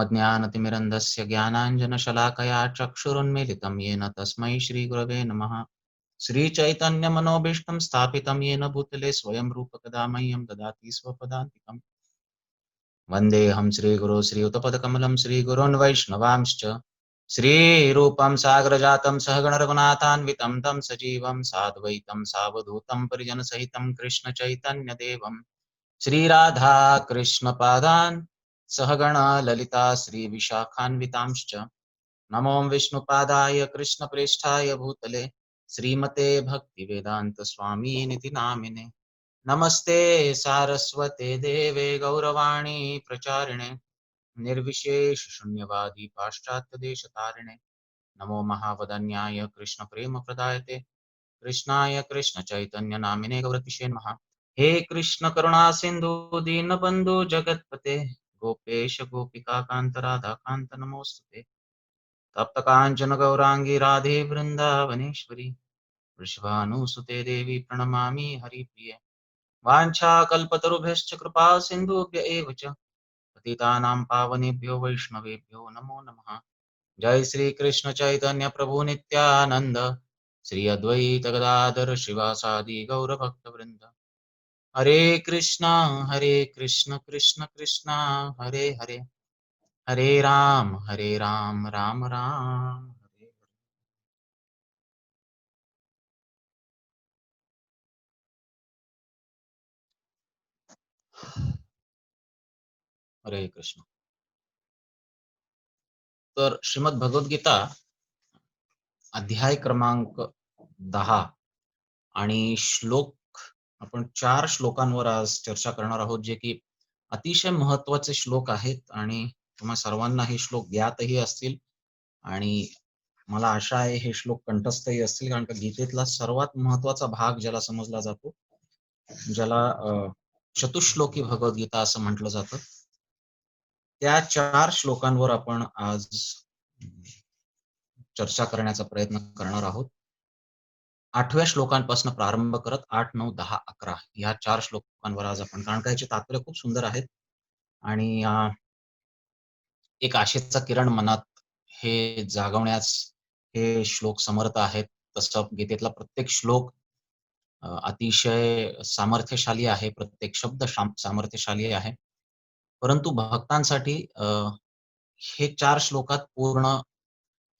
ज्ञानतिमिरन्धस्य ज्ञानाञ्जनशलाकया चक्षुरुन्मीलितं येन तस्मै श्रीगुरवे नमः। श्रीचैतन्यमनोभीष्टं स्थापितं येन भूतले स्वयं रूपकदा मह्यं ददाति स्वपदान्तिकम्। वन्देऽहं श्रीगुरो श्रीयुतपदकमलं श्रीगुरोन् वैष्णवांश्च श्रीरूपं सागरजातं सहगणरघुनाथान्वितं तं सजीवं साद्वैतं सावधूतं परिजनसहितं कृष्णचैतन्यदेवं श्रीराधा कृष्णपादान् सहगणा ललिता श्रीविशाखान्वितांश्च नमो विष्णुपादाय कृष्णप्रेष्ठाय भूतले श्रीमते भक्तिवेदान्तस्वामिनिति नामिने। नमस्ते सारस्वते देवे गौरवाणी प्रचारिणे निर्विशेष शून्यवादी पाश्चात्यदेशतारिणे नमो महावदन्याय कृष्णप्रेमप्रदायते कृष्णाय कृष्णचैतन्यनामिने गौरतिशे नमः। हे कृष्ण करुणा सिंधु दीनबंधु जगत्पते गोपेश गोपिकाकांत राधाकांत नमोस्तुते। तप्त कांचन गौरांगी राधे वृंदावनेश्वरी वृषभानुसुते देवी प्रणमामि हरिप्रिये। वाञ्छाकल्पतरुभ्यश्च कृपा सिन्धुभ्य एव च पतितानां पावनेभ्यो वैष्णवेभ्यो नमो नमः। जय श्री कृष्ण चैतन्य प्रभु नित्यानंद श्री अद्वैत गदाधर शिवासादि गौर भक्तवृंद। हरे कृष्णा कृष्ण कृष्ण हरे हरे हरे राम राम राम हरे हरे। हरे कृष्ण। तर श्रीमद भगवद्गीता अध्याय क्रमांक 10 आणि श्लोक आपण 4 श्लोकांवर आज चर्चा करणार आहोत, जे की अतिशय महत्वाचे श्लोक आहेत आणि तुम्हा सर्वांना हे श्लोक ज्ञातही असतील आणि मला आशा आहे हे श्लोक कंठस्थही असतील, कारण का गीतेतला सर्वात महत्वाचा भाग ज्याला समजला जातो, ज्याला चतुश्लोकी भगवद्गीता असं म्हटलं जातं, त्या 4 श्लोकांवर आपण आज चर्चा करण्याचा प्रयत्न करणार आहोत। 8व्या श्लोकांपासून प्रारंभ करत 8, 9, 10, 11 या 4 श्लोकांवर आज आपण, कारण का याचे तात्पर्य खूप सुंदर आहेत आणि एक आशेचा किरण मनात हे जागवण्यास हे श्लोक समर्थ आहेत। तसं गीतेतला प्रत्येक श्लोक अतिशय सामर्थ्यशाली आहे, प्रत्येक शब्द सामर्थ्यशाली आहे। परंतु भक्तांसाठी हे 4 श्लोकात पूर्ण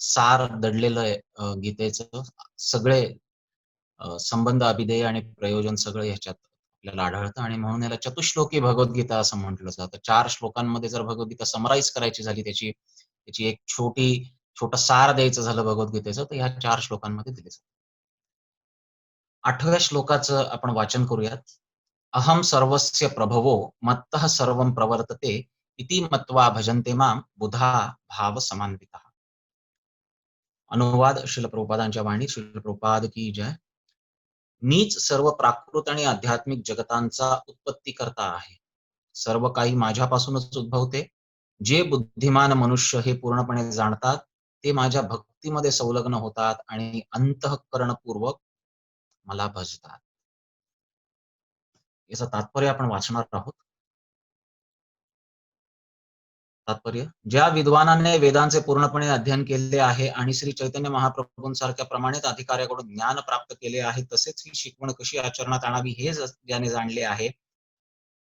सार दडलेलं आहे गीतेचं। सगळे संबंध, अभिधेय आणि प्रयोजन सगळं ह्याच्यात आपल्याला आढळतं आणि म्हणून याला चतुश्लोकी भगवद्गीता असं म्हटलं जातं। 4 श्लोकांमध्ये जर भगवद्गीता समराईज करायची झाली, त्याची त्याची एक छोटा सार द्यायचं झालं भगवद्गीतेचं, तर ह्या 4 श्लोकांमध्ये दिले जातं। 8व्या श्लोकाचं आपण वाचन करूयात। अहम सर्वस्य प्रभवो मत्तः सर्वं प्रवर्तते इति मत्वा भजन्ते मां बुधा भाव समान्वितः। अनुवाद श्रील प्रभुपादांच्या वाणी। श्रील प्रभुपाद की जय। मीच सर्व प्राकृत आणि आध्यात्मिक जगतांचा उत्पत्ती करता आहे। सर्व काही माझ्यापासूनच उद्भवते। जे बुद्धिमान मनुष्य हे पूर्णपणे जाणतात, ते माझ्या भक्तीमध्ये संलग्न होतात आणि अंतःकरणपूर्वक मला भजतात। याचं तात्पर्य आपण वाचणार आहोत। तात्पर्य: ज्या विद्वानाने वेदांचे पूर्णपणे अध्ययन केले आहे आणि श्री चैतन्य महाप्रभूंसारख्या प्रमाणित अधिकाऱ्याकडून ज्ञान प्राप्त केले आहे, तसेच ही शिकवण कशी आचरणात आणावी हे ज्याने जाणले आहे,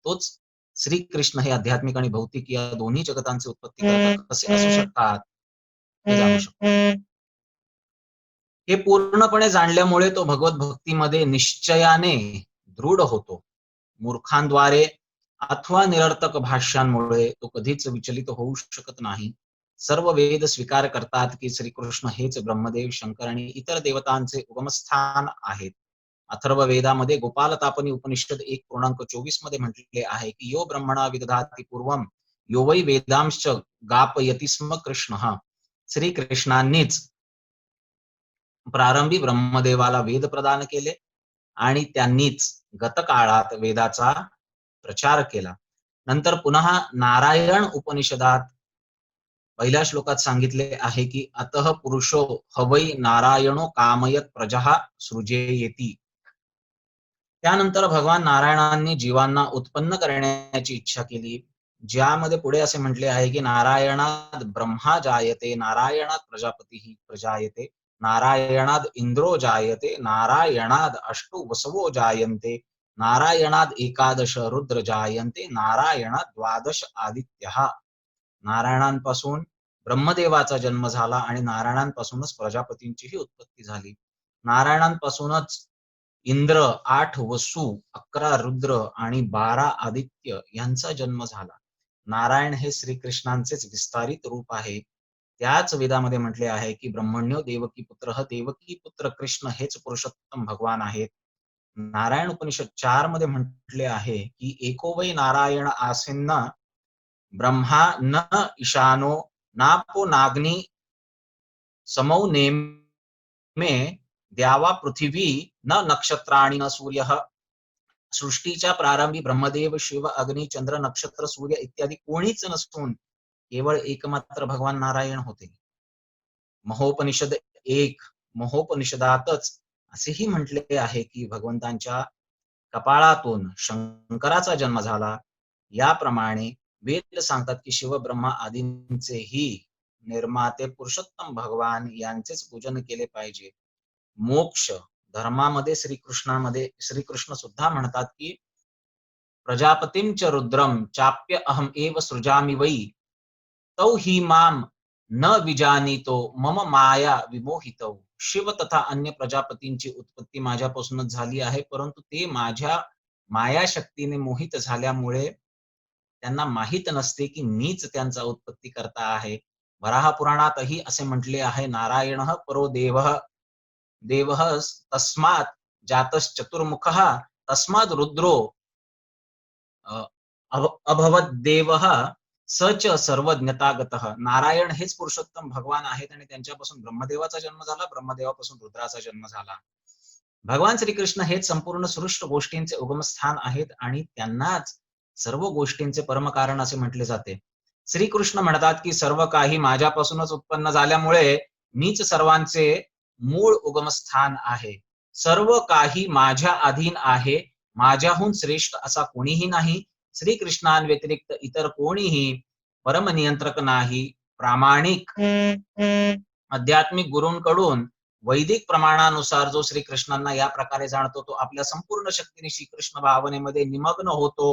तोच श्रीकृष्ण हे आध्यात्मिक आणि भौतिक या दोन्ही जगतांचे उत्पत्तीकर्ता कसे असू शकतात हे जाणू शकतो। हे पूर्णपणे जाणल्यामुळे तो भगवत भक्तीमध्ये निश्चयाने दृढ होतो। मूर्खांद्वारे अथवा निरर्थक भाष्यांमुळे तो कधीच विचलित होऊ शकत नाही। सर्व वेद स्वीकार करतात की श्रीकृष्ण हेच ब्रह्मदेव, शंकर आणि इतर देवतांचे उगमस्थान आहेत। अथर्व वेदामध्ये गोपालतापनी उपनिषद 1:24 मध्ये म्हटलेले आहे की यो ब्रह्मणा विदधाति पूर्वम यो वै वेदांश्च गापयति स्म कृष्णः। श्रीकृष्णांनीच प्रारंभी ब्रह्मदेवाला वेद प्रदान केले आणि त्यांनीच गतकाळात वेदाचा प्रचार केला। नंतर पुन्हा नारायण उपनिषदात पहिल्या श्लोकात सांगितले आहे की अतः पुरुषो हवै नारायणो कामयत प्रजा सृजेयेति। त्यानंतर भगवान नारायणांनी जीवांना उत्पन्न करण्याची इच्छा केली ज्यामध्ये पुढे असे म्हटले आहे की नारायणात ब्रह्मा जायते, नारायणात प्रजापती प्रजायते, नारायणाद इंद्रो जायते, नारायणाद अष्टो वसवो जायन्ते, नारायणाद एकादश रुद्र जायन्ते, नारायणात द्वादश आदित्य. नारायणांपासून ब्रह्मदेवाचा जन्म झाला आणि नारायणांपासूनच प्रजापतींचीही उत्पत्ती झाली. नारायणांपासूनच इंद्र, 8 वसू, 11 रुद्र आणि 12 आदित्य यांचा जन्म झाला. नारायण हे श्रीकृष्णांचेच विस्तारित रूप आहे. त्याच वेदामध्ये म्हटले आहे की ब्रह्मण्यो देवकी पुत्र, देवकी पुत्र कृष्ण हेच पुरुषोत्तम भगवान आहेत. नारायण उपनिषद 4 मध्ये म्हटले आहे की एको वै नारायण आसीन्न ब्रह्मा न ईशानो नापो नाग्नी समौ नेमे द्यावा पृथ्वी न नक्षत्राणि न सूर्य. सृष्टीच्या प्रारंभी ब्रह्मदेव, शिव, अग्नी, चंद्र, नक्षत्र, सूर्य इत्यादी कोणीच नसून केवळ एकमात्र भगवान नारायण होते. महोपनिषद 1 महोपनिषदातच असेही म्हटले आहे की भगवंतांच्या कपाळातून शंकराचा जन्म झाला. याप्रमाणे वेद सांगतात की शिव ब्रह्मा आदींचेही निर्माते पुरुषोत्तम भगवान यांचेच पूजन केले पाहिजे. मोक्ष धर्मामध्ये श्रीकृष्ण सुद्धा म्हणतात की प्रजापतीं च रुद्रम चाप्य अहम एव सृजामि वै तौ हि माम न विजानीतो मम माया विमोहितौ. शिव तथा अन्य प्रजापतींची उत्पत्ती माझ्यापासूनच झाली आहे, परंतु ते माझ्या मायाशक्तीने मोहित झाल्यामुळे त्यांना माहित नसते की मीच त्यांचा उत्पत्ती करता आहे. वराह पुराणातही असे म्हटले आहे, नारायणः परो देवः देवः तस्मात् जातश्चतुर्मुखः तस्मात् रुद्रो अभवत देवः स च सर्वज्ञतागतः. नारायण हेच पुरुषोत्तम भगवान आहेत आणि त्यांच्यापासून ब्रह्मदेवाचा जन्म झाला, ब्रह्मदेवापासून रुद्राचा जन्म झाला. भगवान श्रीकृष्ण हेच संपूर्ण सृष्ट गोष्टींचे उगमस्थान आहेत आणि त्यांनाच सर्व गोष्टींचे परमकारण असे म्हटले जाते. श्रीकृष्ण म्हणतात की सर्व काही माझ्यापासूनच उत्पन्न झाल्यामुळे मीच सर्वांचे मूळ उगमस्थान आहे. सर्व काही माझ्या अधीन आहे. माझ्याहून श्रेष्ठ असा कोणीही नाही. श्रीकृष्णांव्यतिरिक्त इतर कोणीही परमनियंत्रक नाही. प्रामाणिक आध्यात्मिक गुरूंकडून वैदिक प्रमाणानुसार जो श्रीकृष्णांना या प्रकारे जाणतो तो आपल्या संपूर्ण शक्तीने श्रीकृष्ण भावनेमध्ये निमग्न होतो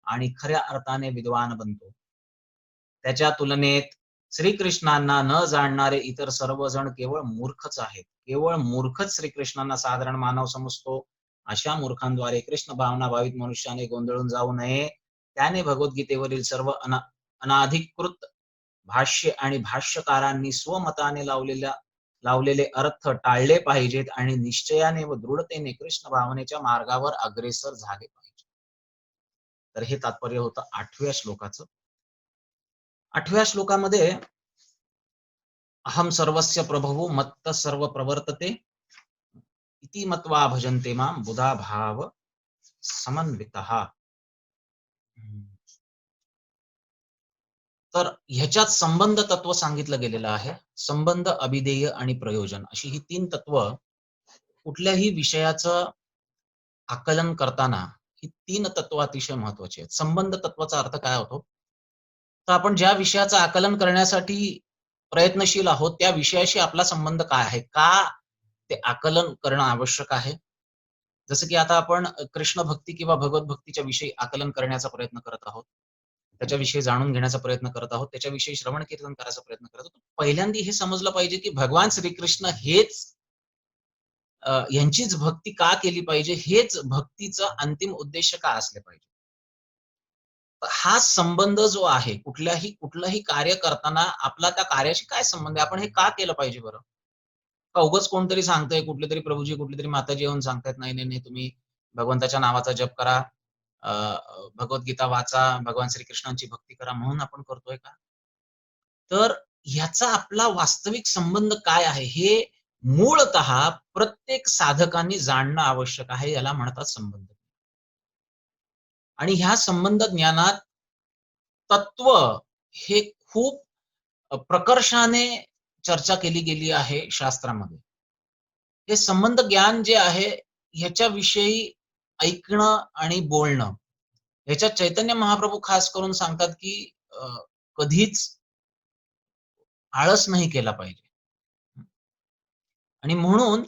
आणि खऱ्या अर्थाने विद्वान बनतो. त्याच्या तुलनेत श्रीकृष्णांना न जाणणारे इतर सर्वजण केवळ मूर्खच आहेत. केवळ मूर्खच श्रीकृष्णांना साधारण मानव समजतो. अशा मूर्खांद्वारे कृष्ण भावना भावित मनुष्याने गोंधळून जाऊ नये. त्याने भगवद्गीतेवरील सर्व अनाधिकृत भाष्य आणि भाष्यकारांनी स्वमताने लावलेले अर्थ टाळले पाहिजेत आणि निश्चयाने व दृढतेने कृष्ण भावनेच्या मार्गावर अग्रेसर झाले पाहिजे. तर हे तात्पर्य होतं 8व्या श्लोकाचं. 8व्या श्लोकामध्ये अहम सर्वस्य प्रभवो मत्त सर्व प्रवर्तते इति मत्वा भजन्ते मां बुधा भाव समन्वितः. तर ह्याच्यात संबंध तत्व सांगितलं गेलेलं आहे. संबंध, अभिधेय आणि प्रयोजन अशी ही 3 तत्व कुठल्याही विषयाचं आकलन करताना ही 3 तत्व अतिशय महत्वाची आहेत. संबंध तत्वाचा अर्थ काय होतो? तर आपण ज्या विषयाचं आकलन करण्यासाठी प्रयत्नशील आहोत त्या विषयाशी आपला संबंध काय आहे? का ते आकलन करणं आवश्यक आहे? जसं की आता आपण कृष्ण भक्ती किंवा भगवत भक्तीच्या विषयी आकलन करण्याचा प्रयत्न करत आहोत. त्याच्याविषयी जाणून घेण्याचा प्रयत्न करत आहोत. त्याच्याविषयी श्रवण कीर्तन करायचा प्रयत्न करत आहोत. पहिल्यांदा हे समजलं पाहिजे की भगवान श्रीकृष्ण हेच यांचीच भक्ती का केली पाहिजे? हेच भक्तीचा अंतिम उद्देश का असले पाहिजे? हा संबंध जो आहे कुठलंही कार्य करताना आपला त्या कार्याशी काय संबंध आहे? आपण हे का केलं पाहिजे बरं? का उगाच कोणतरी सांगतंय, कुठलेतरी प्रभूजी, कुठलीतरी माताजी येऊन सांगतायत, "नाही, नाही, नाही, तुम्ही भगवंताच्या नावाचा जप करा, अ, भगवद्गीता वाचा, भगवान श्रीकृष्णांची भक्ती करा." म्हणून आपण करतोय का? तर ह्याचा आपला वास्तविक संबंध काय आहे? हे मूळतः प्रत्येक साधकांनी जाणणं आवश्यक आहे. याला म्हणतात संबंध. आणि ह्या संबंध ज्ञानात तत्व हे खूप प्रकर्षाने चर्चा केली गेली आहे शास्त्रामध्ये. हे संबंध ज्ञान जे आहे ह्याच्याविषयी ऐकणं आणि बोलणं ह्याच्यात चैतन्य महाप्रभू खास करून सांगतात, की कधीच आळस नाही केला पाहिजे. आणि म्हणून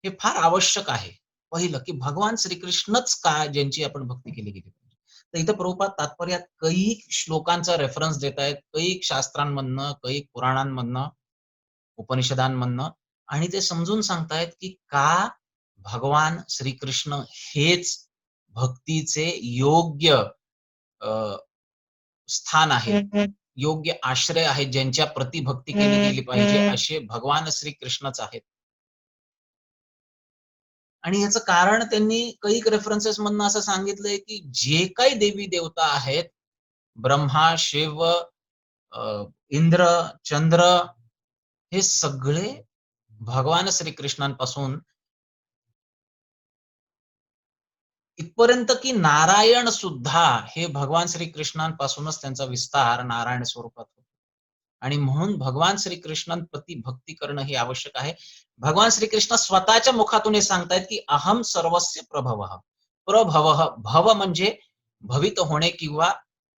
हे फार आवश्यक आहे. पहिलं, की भगवान श्रीकृष्णच का ज्यांची आपण भक्ती केली गेली पाहिजे. तर इथं प्रभुपाद तात्पर्यात कैक श्लोकांचा रेफरन्स देत आहेत. कैक शास्त्रांमधनं, कैक पुराणांमधनं, उपनिषदांमधनं आणि ते समजून सांगतायत, की का भगवान श्रीकृष्ण हेच भक्तीचे योग्य अ, स्थान आहे. योग्य आश्रय आहेत, ज्यांच्या प्रती भक्ती केली गेली पाहिजे, असे भगवान श्रीकृष्णच आहेत. आणि याचं कारण त्यांनी कैक रेफरन्सेस मधनं असं सांगितलंय, की जे काही देवी-देवता आहेत, ब्रह्मा, शिव, इंद्र, चंद्र हे सगळे भगवान श्रीकृष्णांपासून इथपर्यंत की नारायण सुद्धा हे भगवान श्रीकृष्णांपासूनच त्यांचा विस्तार नारायण स्वरूपात होतो. आणि म्हणून भगवान श्रीकृष्णांप्रती भक्ती करणं हे आवश्यक आहे. भगवान श्रीकृष्ण स्वतःच्या मुखातून हे सांगतायत, की अहम सर्वस्य प्रभवः. प्रभवः, भव म्हणजे भवित होणे किंवा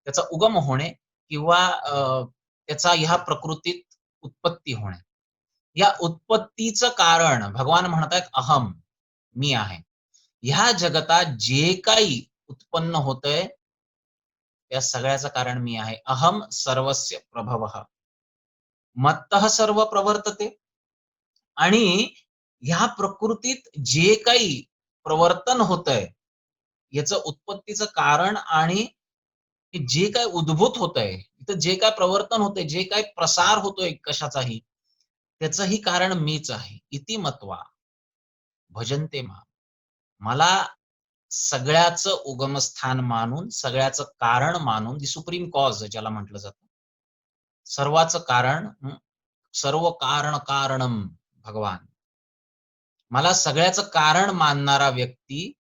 त्याचा उगम होणे किंवा त्याचा ह्या प्रकृतीत उत्पत्ती होणे. या उत्पत्तीचं कारण भगवान म्हणतायत अहम, मी आहे. ह्या जगतात जे काही उत्पन्न होतंय, त्या सगळ्याचं कारण मी आहे. अहम सर्वस्य प्रभवः. मत्तः सर्व प्रवर्तते आणि ह्या प्रकृतीत जे काही प्रवर्तन होतंय, याचं उत्पत्तीचं कारण आणि जे काही उद्भूत होतंय, इथं जे काही प्रवर्तन होतंय, जे काही प्रसार होतोय कशाचाही, त्याचंही कारण मीच आहे. इति मत्वा भजन्ते माम. मला सगळ्याचं उगमस्थान मानून, सगळ्याचं कारण मानून, दी सुप्रीम कॉज ज्याला म्हटलं जातं. सर्वाचं कारण, सर्व कारण कारणम भगवान. मला सगळ्याचं कारण मानणारा व्यक्ती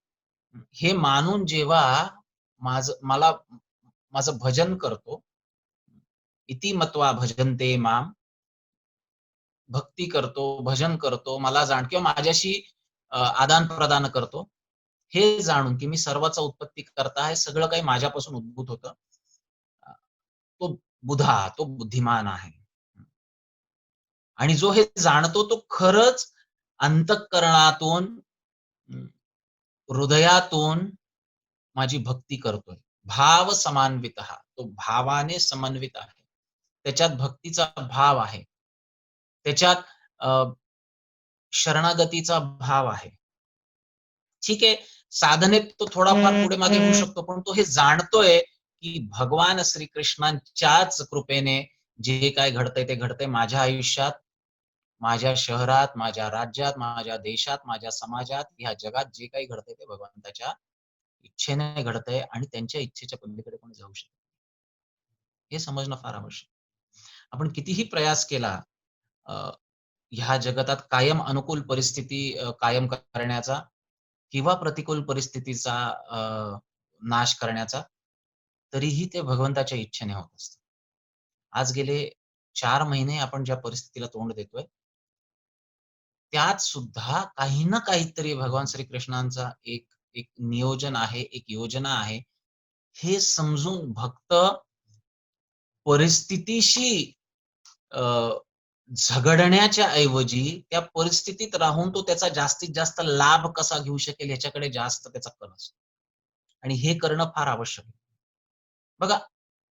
हे मानून जेव्हा मला माझं भजन करतो, इति मत्वा भजन्ते माम, भक्ती करतो, भजन करतो, मला किंवा माझ्याशी आदान-प्रदान करतो. हे जाणून, की मी सर्वाचा उत्पत्ती करता आहे, सगळं काही माझ्यापासून उद्भूत होतं. अ, तो तो बुद्धिमान आहे. आणि जो हे जाणतो तो खरंच अंतःकरणातून, अं, हृदयातून माझी भक्ती करतोय. भाव समान्वितः. तो भावाने समन्वित आहे. त्याच्यात भक्तीचा भाव आहे. त्याच्यात अ, शरणागतीचा भाव आहे. ठीक आहे, साधनेत तो थोडाफार पुढे-मागे होऊ शकतो, पण तो हे जाणतोय, की भगवान श्रीकृष्णांच्याच कृपेने जे काही घडतंय ते घडतंय माझ्या आयुष्यात, माझ्या शहरात, माझ्या राज्यात, माझ्या देशात, माझ्या समाजात, ह्या जगात जे काही घडतंय ते भगवंताच्या इच्छेने घडतंय आणि त्यांच्या इच्छेच्या पलीकडे कोणी जाऊ शकत नाही. हे समजणं फार आवश्यक आहे. आपण कितीही प्रयास केला अ, ह्या जगतात कायम अनुकूल परिस्थिती कायम करण्याचा किंवा प्रतिकूल परिस्थितीचा नाश करण्याचा, तरीही ते भगवंताच्या इच्छेने होत असतं. आज गेले 4 महिने आपण ज्या परिस्थितीला तोंड देतोय, त्यात सुद्धा काही ना काहीतरी भगवान श्रीकृष्णांचा एक एक नियोजन आहे, एक योजना आहे. हे समजून भक्त परिस्थितीशी अ, झगडण्याच्या ऐवजी त्या परिस्थितीत राहून तो त्याचा जास्तीत जास्त लाभ कसा घेऊ शकेल ह्याच्याकडे जास्त त्याचा कल असतो. आणि हे करणं फार आवश्यक आहे. बघा,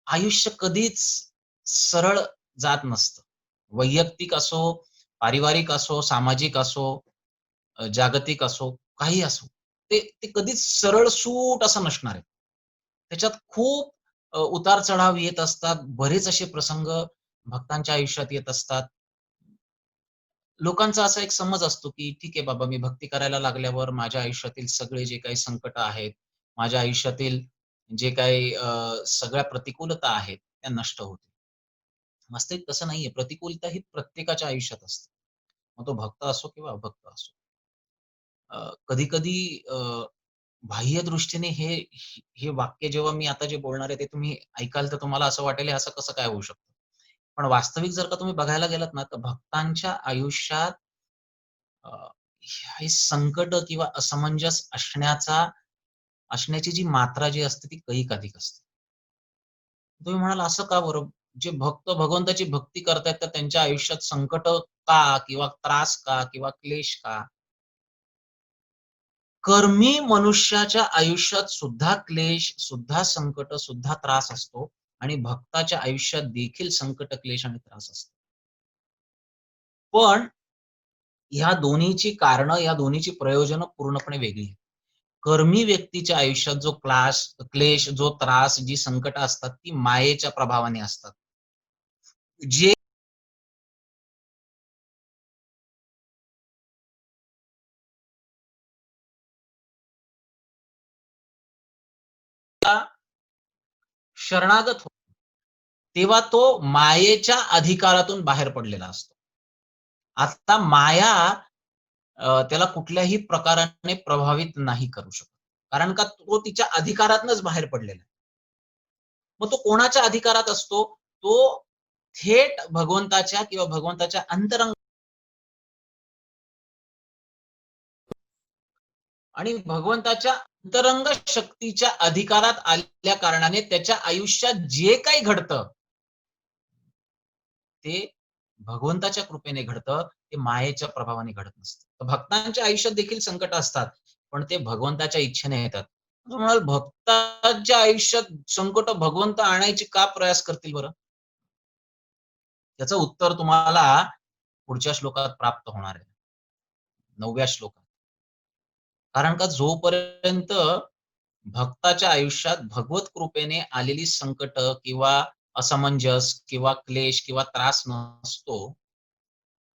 आयुष्य कधीच सरळ जात नसतं. वैयक्तिक असो, पारिवारिक असो, सामाजिक असो, जागतिक असो, काही असो. ते ते कधीच सरळ सूट असं नसणार आहे. त्याच्यात खूप उतार-चढाव येत असतात. बरेच असे प्रसंग भक्तांच्या आयुष्यात येत असतात. लोकांचा असा एक समज असतो, की ठीक आहे बाबा, मी भक्ती करायला लागल्यावर माझ्या आयुष्यातील सगळे जे काही संकट आहेत, माझ्या आयुष्यातील जे काही सगळ्या प्रतिकूलता आहेत, त्या नष्ट होतील. वास्तविक तसं नाहीये. प्रतिकूलता ही प्रत्येकाच्या आयुष्यात असते. मग तो भक्त असो किंवा अभक्त असो. कधी-कधी बाह्य दृष्टीने हे वाक्य जेव्हा मी आता जे बोलणार आहे, ते तुम्ही ऐकाल तर तुम्हाला असं वाटेल, हे असं कसं काय होऊ शकतं? पण वास्तविक जर का तुम्ही बघायला गेलात ना, तर भक्तांच्या आयुष्यात अ, हे संकट किंवा असमंजस असण्याचा असण्याची जी मात्रा जी असते ती कैक अधिक असते. तुम्ही म्हणाल असं का बरं? जे भक्त भगवंताची भक्ती करतायत तर त्यांच्या आयुष्यात संकट का? किंवा त्रास का? किंवा क्लेश का? कर्मी मनुष्याच्या आयुष्यात सुद्धा क्लेश, सुद्धा संकट, सुद्धा त्रास असतो आणि भक्ताच्या आयुष्यात देखील संकट, क्लेश आणि त्रास असतो. पण ह्या दोन्हीची कारणं, या दोन्हीची प्रयोजनं पूर्णपणे वेगळी आहेत. कर्मी व्यक्तीच्या आयुष्यात जो क्लेश, जो त्रास, जी संकटं असतात, ती मायेच्या प्रभावाने असतात. जे शरणागत होतो, तेव्हा तो मायेच्या अधिकारातून बाहेर पडलेला असतो. आता माया त्याला कुठल्याही प्रकाराने प्रभावित नाही करू शकत. कारण का तो तिच्या अधिकारातनच बाहेर पडलेला आहे. मग तो कोणाच्या अधिकारात असतो? तो थेट भगवंताच्या किंवा भगवंताच्या अंतरंग आणि भगवंताच्या अंतरंग शक्तीच्या अधिकारात आल्या कारणाने त्याच्या आयुष्यात जे काही घडतं, ते भगवंताच्या कृपेने घडतं, ते मायेच्या प्रभावाने घडत नसतं. तर भक्तांच्या आयुष्यात देखील संकटं असतात, पण ते भगवंताच्या इच्छेने येतात. तुम्ही म्हणाल भक्ताच्या आयुष्यात संकट भगवंत आणायची का प्रयास करतील बरं? त्याचं उत्तर तुम्हाला पुढच्या श्लोकात प्राप्त होणार आहे. 9व्या श्लोकात. कारण का जोपर्यंत भक्ताच्या आयुष्यात भगवत कृपेने आलेली संकट किंवा असमंजस किंवा क्लेश किंवा त्रास नसतो,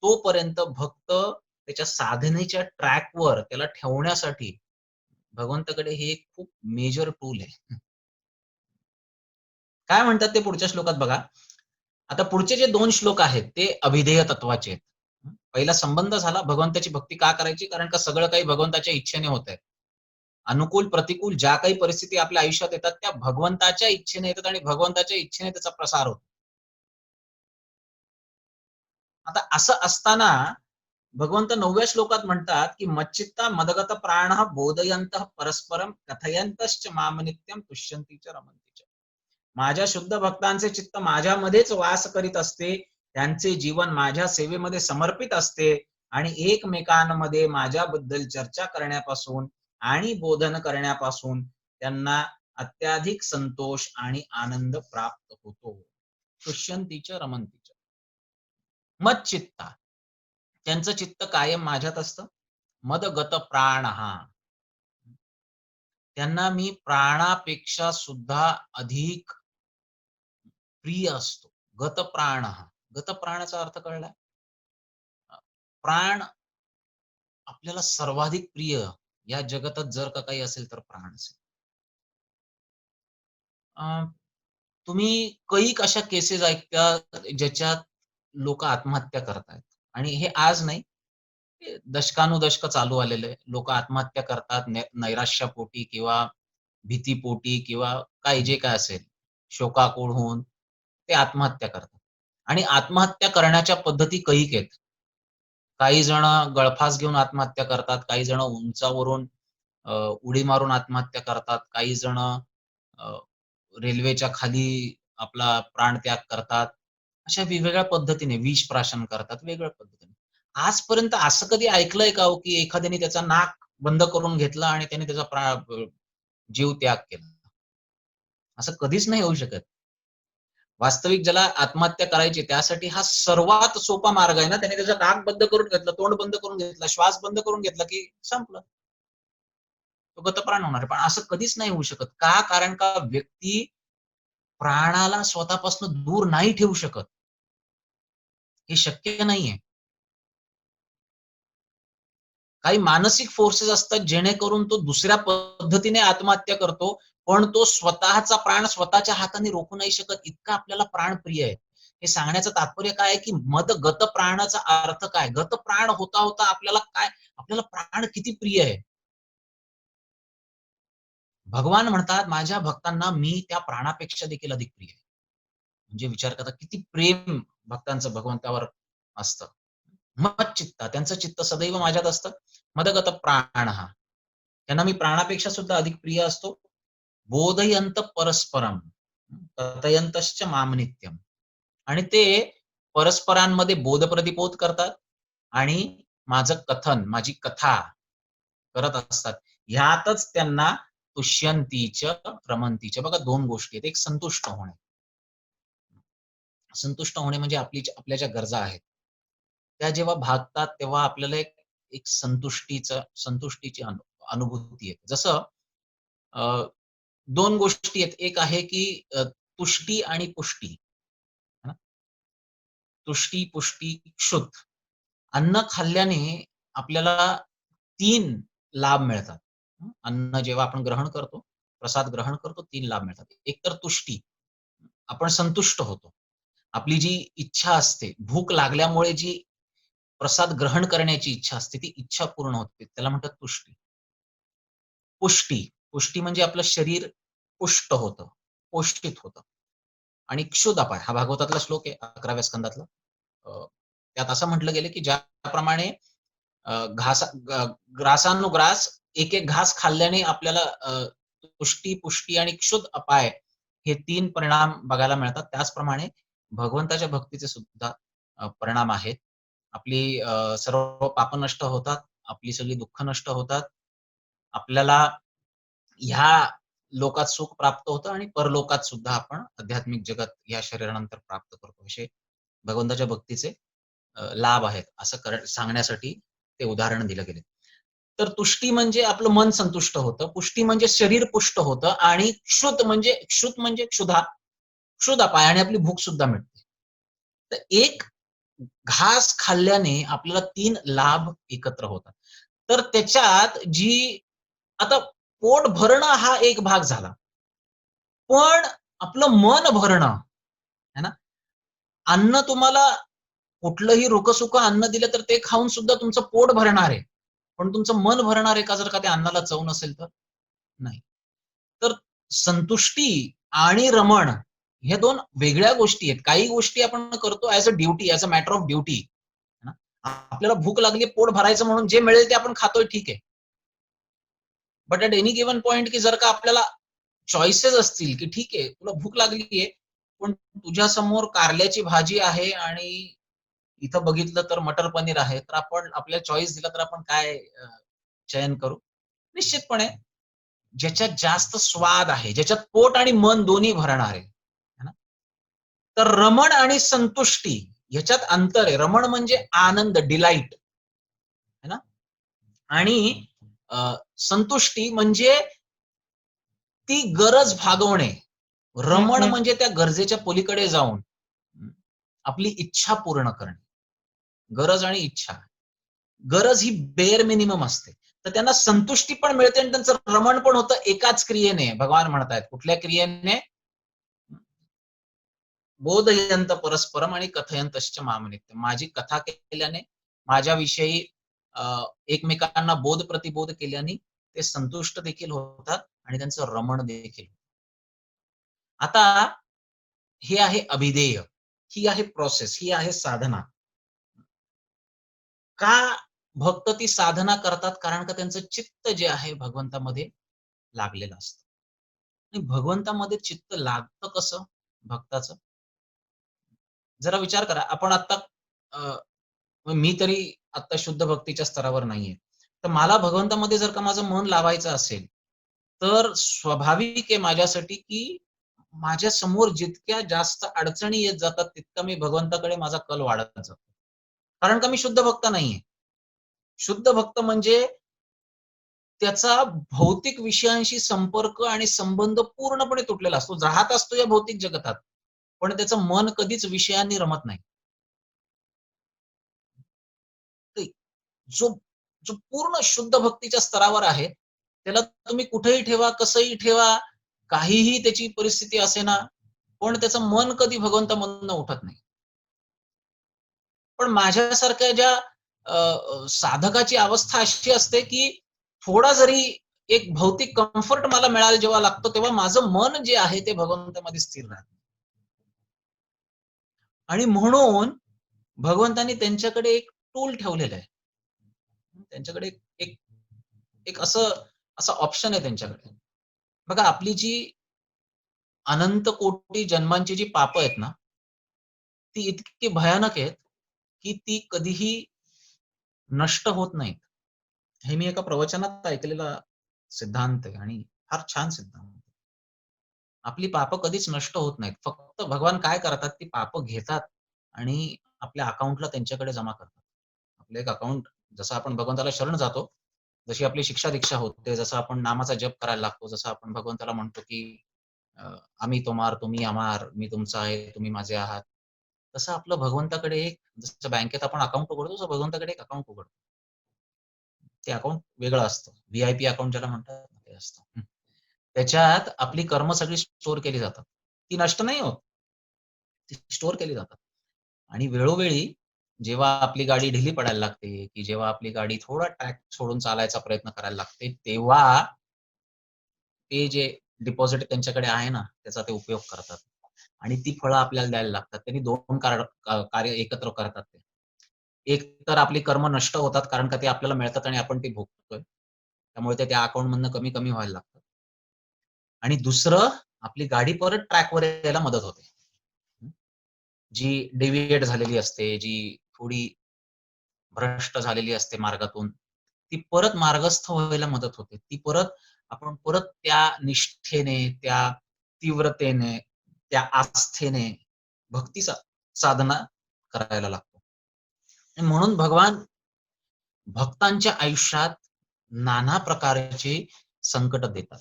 तोपर्यंत भक्त त्याच्या साधनेच्या ट्रॅकवर त्याला ठेवण्यासाठी भगवंताकडे हे एक खूप मेजर टूल आहे. काय म्हणतात ते पुढच्या श्लोकात बघा. आता पुढचे जे 2 श्लोक आहेत ते अभिधेय तत्वाचे आहेत. पहिला संबंध झाला भगवंताची भक्ती का करायची? कारण का सगळं काही भगवंताच्या इच्छेने होतंय. अनुकूल, प्रतिकूल ज्या काही परिस्थिती आपल्या आयुष्यात येतात, त्या भगवंताच्या इच्छेने येतात आणि भगवंताच्या इच्छेने त्याचा प्रसार होतो. आता असं असताना भगवंत 9व्या श्लोकात म्हणतात, की "मच्चित्ता मदगत प्राणः बोधयन्तः परस्परं कथयन्तश्च माम नित्यं तुष्यन्ति च रमन्ति च." माझ्या शुद्ध भक्तांचे चित्त माझ्यामध्येच वास करीत असते. त्यांचे जीवन माझ्या सेवेमध्ये समर्पित असते आणि एकमेकांमध्ये माझ्याबद्दल चर्चा करण्यापासून आणि बोधन करण्यापासून त्यांना अत्याधिक संतोष आणि आनंद प्राप्त होतो. तुष्यंतीच रमंतीच. मच्चित्ता. त्यांचं चित्त कायम माझ्यात असतं. मदगत प्राणः. त्यांना मी प्राणापेक्षा सुद्धा अधिक प्रिय असतो. गतप्राणः. गतप्राणाचा अर्थ कळला? प्राण आपल्याला सर्वाधिक प्रिय या जगतात जर का काही असेल तर प्राण असेल. अ, तुम्ही कैक अशा केसेस ऐकता ज्याच्यात लोकं आत्महत्या करतायत आणि हे आज नाही, हे दशकानुदशकं चालू आलेलं आहे. लोकं आत्महत्या करतात नैराश्यापोटी किंवा भीतीपोटी किंवा काही जे काय असेल, शोकाकूळ होऊन ते आत्महत्या करतात आणि आत्महत्या करण्याच्या पद्धती कैक आहेत. काही जण गळफास घेऊन आत्महत्या करतात, काही जण उंचावरून उडी मारून आत्महत्या करतात, काही जण रेल्वेच्या खाली आपला प्राणत्याग करतात. अशा वेगवेगळ्या पद्धतीने विष प्राशन करतात, वेगवेगळ्या पद्धतीने. आजपर्यंत असं कधी ऐकलंय का हो, की एखाद्याने त्याचा नाक बंद करून घेतला आणि त्याने त्याचा जीव त्याग केला? असं कधीच नाही होऊ शकत. वास्तविक ज्याला आत्महत्या करायची त्यासाठी हा सर्वात सोपा मार्ग आहे ना. त्याने त्याचं नाक बंद करून घेतलं, तोंड बंद करून घेतलं, श्वास बंद करून घेतला, की संपलं. तो गतप्राण होणार आहे. पण असं कधीच नाही होऊ शकत. का? कारण का व्यक्ती प्राणाला स्वतःपासून दूर नाही ठेवू शकत. हे शक्य नाहीये. काही मानसिक फोर्सेस असतात जेणेकरून तो दुसऱ्या पद्धतीने आत्महत्या करतो. पण तो स्वतःचा प्राण स्वतःच्या हाताने रोखू नाही शकत. इतका आपल्याला प्राण प्रिय आहे. हे सांगण्याचं तात्पर्य काय आहे, की मद गत प्राणाचा अर्थ काय? गत प्राण होता, होता आपल्याला काय आपल्याला प्राण किती प्रिय आहे. भगवान म्हणतात, "माझ्या भक्तांना मी त्या प्राणापेक्षा देखील अधिक प्रिय आहे." म्हणजे विचार करा किती प्रेम भक्तांचं भगवंतावर असतं. मच्चित्ता त्यांचं चित्त सदैव माझ्यात असतं. मदगत प्राणः त्यांना मी प्राणापेक्षा सुद्धा अधिक प्रिय असतो. बोधयंत परस्परम, कथयंतश्च माम नित्यम. आणि ते परस्परांमध्ये बोध करतात आणि माझं कथन, माझी कथा करत असतात. ह्यातच त्यांना तुष्यंतीच, रमंतीच. बघा 2 गोष्टी आहेत. एक संतुष्ट होणे. संतुष्ट होणे म्हणजे आपल्या ज्या गरजा आहेत, त्या जेव्हा भागतात तेव्हा आपल्याला एक एक संतुष्टीची अनुभूती येते. जसं अ, 2 गोष्टी आहेत. एक आहे की तुष्टी आणि पुष्टी. है ना? तुष्टी, पुष्टी, क्षुध. अन्न खाल्ल्याने आपल्याला 3 लाभ मिळतात. अन्न जेव्हा आपण ग्रहण करतो, प्रसाद ग्रहण करतो 3 लाभ मिळतात. एक तर तुष्टी, आपण संतुष्ट होतो. आपली जी इच्छा असते, भूक लागल्यामुळे जी प्रसाद ग्रहण करण्याची इच्छा असते, ती इच्छा पूर्ण होते. त्याला म्हणतात तुष्टी. पुष्टी, पुष्टी म्हणजे आपलं शरीर पुष्ट होतं, पोष्टित होतं. आणि क्षुधापाय हा भागवतातला श्लोक आहे 11व्या स्कंदातला. त्यात असं म्हटलं गेलं, की ज्याप्रमाणे ग्रासानुग्रास एक-एक घास खाल्ल्याने आपल्याला तुष्टी, पुष्टी आणि क्षुध अपाय हे 3 परिणाम बघायला मिळतात. त्याचप्रमाणे भगवंताच्या भक्तीचे सुद्धा परिणाम आहेत. आपली सर्व पापं नष्ट होतात. आपली सगळी दुःख नष्ट होतात. आपल्याला ह्या लोकात सुख प्राप्त होतं आणि परलोकात सुद्धा आपण आध्यात्मिक जगत या शरीरानंतर प्राप्त करतो. असे भगवंताच्या भक्तीचे लाभ आहेत असं सांगण्यासाठी ते उदाहरण दिलं गेले. तर तुष्टी म्हणजे आपलं मन संतुष्ट होतं. पुष्टी म्हणजे शरीर पुष्ट होतं आणि क्षुध म्हणजे क्षुधापाय आणि आपली भूक सुद्धा मिटते. तर एक घास खाल्ल्याने आपल्याला 3 लाभ एकत्र होतात. तर त्याच्यात आता पोट भरणं हा एक भाग झाला. पण आपलं मन भरणं, है ना? अन्न तुम्हाला कुठलंही रुकं-सुकं अन्न दिलं तर ते खाऊन सुद्धा तुमचं पोट भरणार आहे. पण तुमचं मन भरणार आहे का जर का त्या अन्नाला चव नसेल तर? नाही. तर संतुष्टी आणि रमण ह्या 2 वेगळ्या गोष्टी आहेत. काही गोष्टी आपण करतो as a duty, as a matter of duty. आपल्याला भूक लागली, पोट भरायचं म्हणून जे मिळेल ते आपण खातोय ठीक आहे. But at any given point की जर का आपल्याला चॉईसेस असतील, की ठीक आहे तुला भूक लागलीये, पण तुझ्या समोर कारल्याची भाजी आहे आणि इथं बघितलं तर मटर पनीर आहे. तर आपण आपल्याला चॉईस दिला तर आपण काय चयन करू? निश्चितपणे ज्याच्यात जास्त स्वाद आहे, ज्याच्यात पोट आणि मन दोन्ही भरणार आहे. है ना? तर रमण आणि संतुष्टी ह्याच्यात अंतर आहे. रमण म्हणजे आनंद, डिलाईट. है ना? आणि संतुष्टी म्हणजे ती गरज भागवणे. रमण म्हणजे त्या गरजेच्या पलीकडे जाऊन आपली इच्छा पूर्ण करणे. गरज आणि इच्छा. गरज ही बेअर मिनिमम असते. तर त्यांना संतुष्टी पण मिळते आणि त्यांचं रमण पण होतं एकाच क्रियेने. भगवान म्हणतायत कुठल्या क्रियेने? बोधयंत परस्परम आणि कथयंतश्च मामनित्य. माझी कथा केल्याने, माझ्याविषयी अ, एकमेकांना बोध-प्रतिबोध केल्याने ते संतुष्ट देखील होतात आणि त्यांचं रमण देखील. आता हे आहे अभिधेय. ही आहे प्रोसेस, ही आहे साधना. का भक्त ती साधना करतात? कारण का त्यांचं चित्त जे आहे भगवंतामध्ये लागलेलं असतं. आणि भगवंतामध्ये चित्त लागतं कसं भक्ताचं? जरा विचार करा. आपण आता मी तरी आता शुद्ध भक्तीच्या स्तरावर नाहीये. तर मला भगवंतामध्ये जर का माझं मन लावायचं असेल, तर स्वाभाविक आहे माझ्यासाठी, की माझ्या समोर जितक्या जास्त अडचणी येत जातात, तितका मी भगवंताकडे माझा कल वाढत जातो. कारण का मी शुद्ध भक्त नाहीये. शुद्ध भक्त म्हणजे त्याचा भौतिक विषयांशी संपर्क आणि संबंध पूर्णपणे तुटलेला असतो. राहत असतो या भौतिक जगतात, पण त्याचं मन कधीच विषयांनी रमत नाही. ते जो जो पूर्ण शुद्ध भक्तीच्या स्तरावर आहे, त्याला तुम्ही कुठेही ठेवा, कसंही ठेवा, काहीही त्याची परिस्थिती असेना, पण त्याचं मन कधी भगवंतामधनं उठत नाही. पण माझ्यासारख्या ज्या साधकाची अवस्था अशी असते, की थोडा जरी एक भौतिक कम्फर्ट मला मिळायला जेव्हा लागतो, तेव्हा माझं मन जे आहे ते भगवंतामध्ये स्थिर राहतं. आणि म्हणून भगवंतांनी त्यांच्याकडे एक टूल ठेवलेलं आहे. त्यांच्याकडे एक एक एक असं असा ऑप्शन आहे त्यांच्याकडे. बघा आपली जी अनंत कोटी जन्मांची जी पापं आहेत ना, ती इतकी भयानक आहेत, की ती कधीही नष्ट होत नाहीत. हे मी एका प्रवचनात ऐकलेला सिद्धांत आहे आणि फार छान सिद्धांत आहे. आपली पापं कधीच नष्ट होत नाहीत. फक्त भगवान काय करतात, ती पापं घेतात आणि आपल्या अकाउंटला त्यांच्याकडे जमा करतात. आपलं एक अकाउंट जसं आपण भगवंताला शरण जातो, जशी आपली शिक्षा-दीक्षा होते, जसं आपण नामाचा जप करायला लागतो, जसं आपण भगवंताला म्हणतो, की अ, "आम्ही तोमार, तुम्ही आम्हार, मी तुमचा आहे, तुम्ही माझे आहात." तसं आपलं भगवंताकडे एक जसं बँकेत आपण अकाउंट उघडतो, तसं भगवंताकडे एक अकाउंट उघडतो. ते अकाउंट वेगळं असतं. व्ही-आय-पी अकाउंट ज्याला म्हणतात ना, ते असतं. त्याच्यात आपली कर्म सगळी स्टोअर केली जातात. ती नष्ट नाही होत. ती स्टोअर केली जातात. आणि वेळोवेळी जेव्हा आपली गाडी ढिली पडायला लागते, की जेव्हा आपली गाडी थोडा ट्रॅक सोडून चालायचा प्रयत्न करायला लागते, तेव्हा ते जे डिपॉझिट त्यांच्याकडे आहे ना, त्याचा ते उपयोग करतात. आणि ती फळं आपल्याला द्यायला लागतात. त्यांनी 2 कार्य एकत्र करतात ते. एक तर आपली कर्म नष्ट होतात कारण का ते आपल्याला मिळतात आणि आपण ते भोगतोय. त्यामुळे ते त्या अकाउंटमधनं कमी-कमी व्हायला लागतात. आणि दुसरं आपली गाडी परत ट्रॅकवर यायला मदत होते. हं. जी डेव्हिएट झालेली असते, जी थोडी भ्रष्ट झालेली असते मार्गातून, ती परत मार्गस्थ व्हायला मदत होते. ती परत आपण परत त्या निष्ठेने, त्या तीव्रतेने, त्या आस्थेने भक्ती साधना करायला लागतो. आणि म्हणून भगवान भक्तांच्या आयुष्यात नाना प्रकारचे संकट देतात.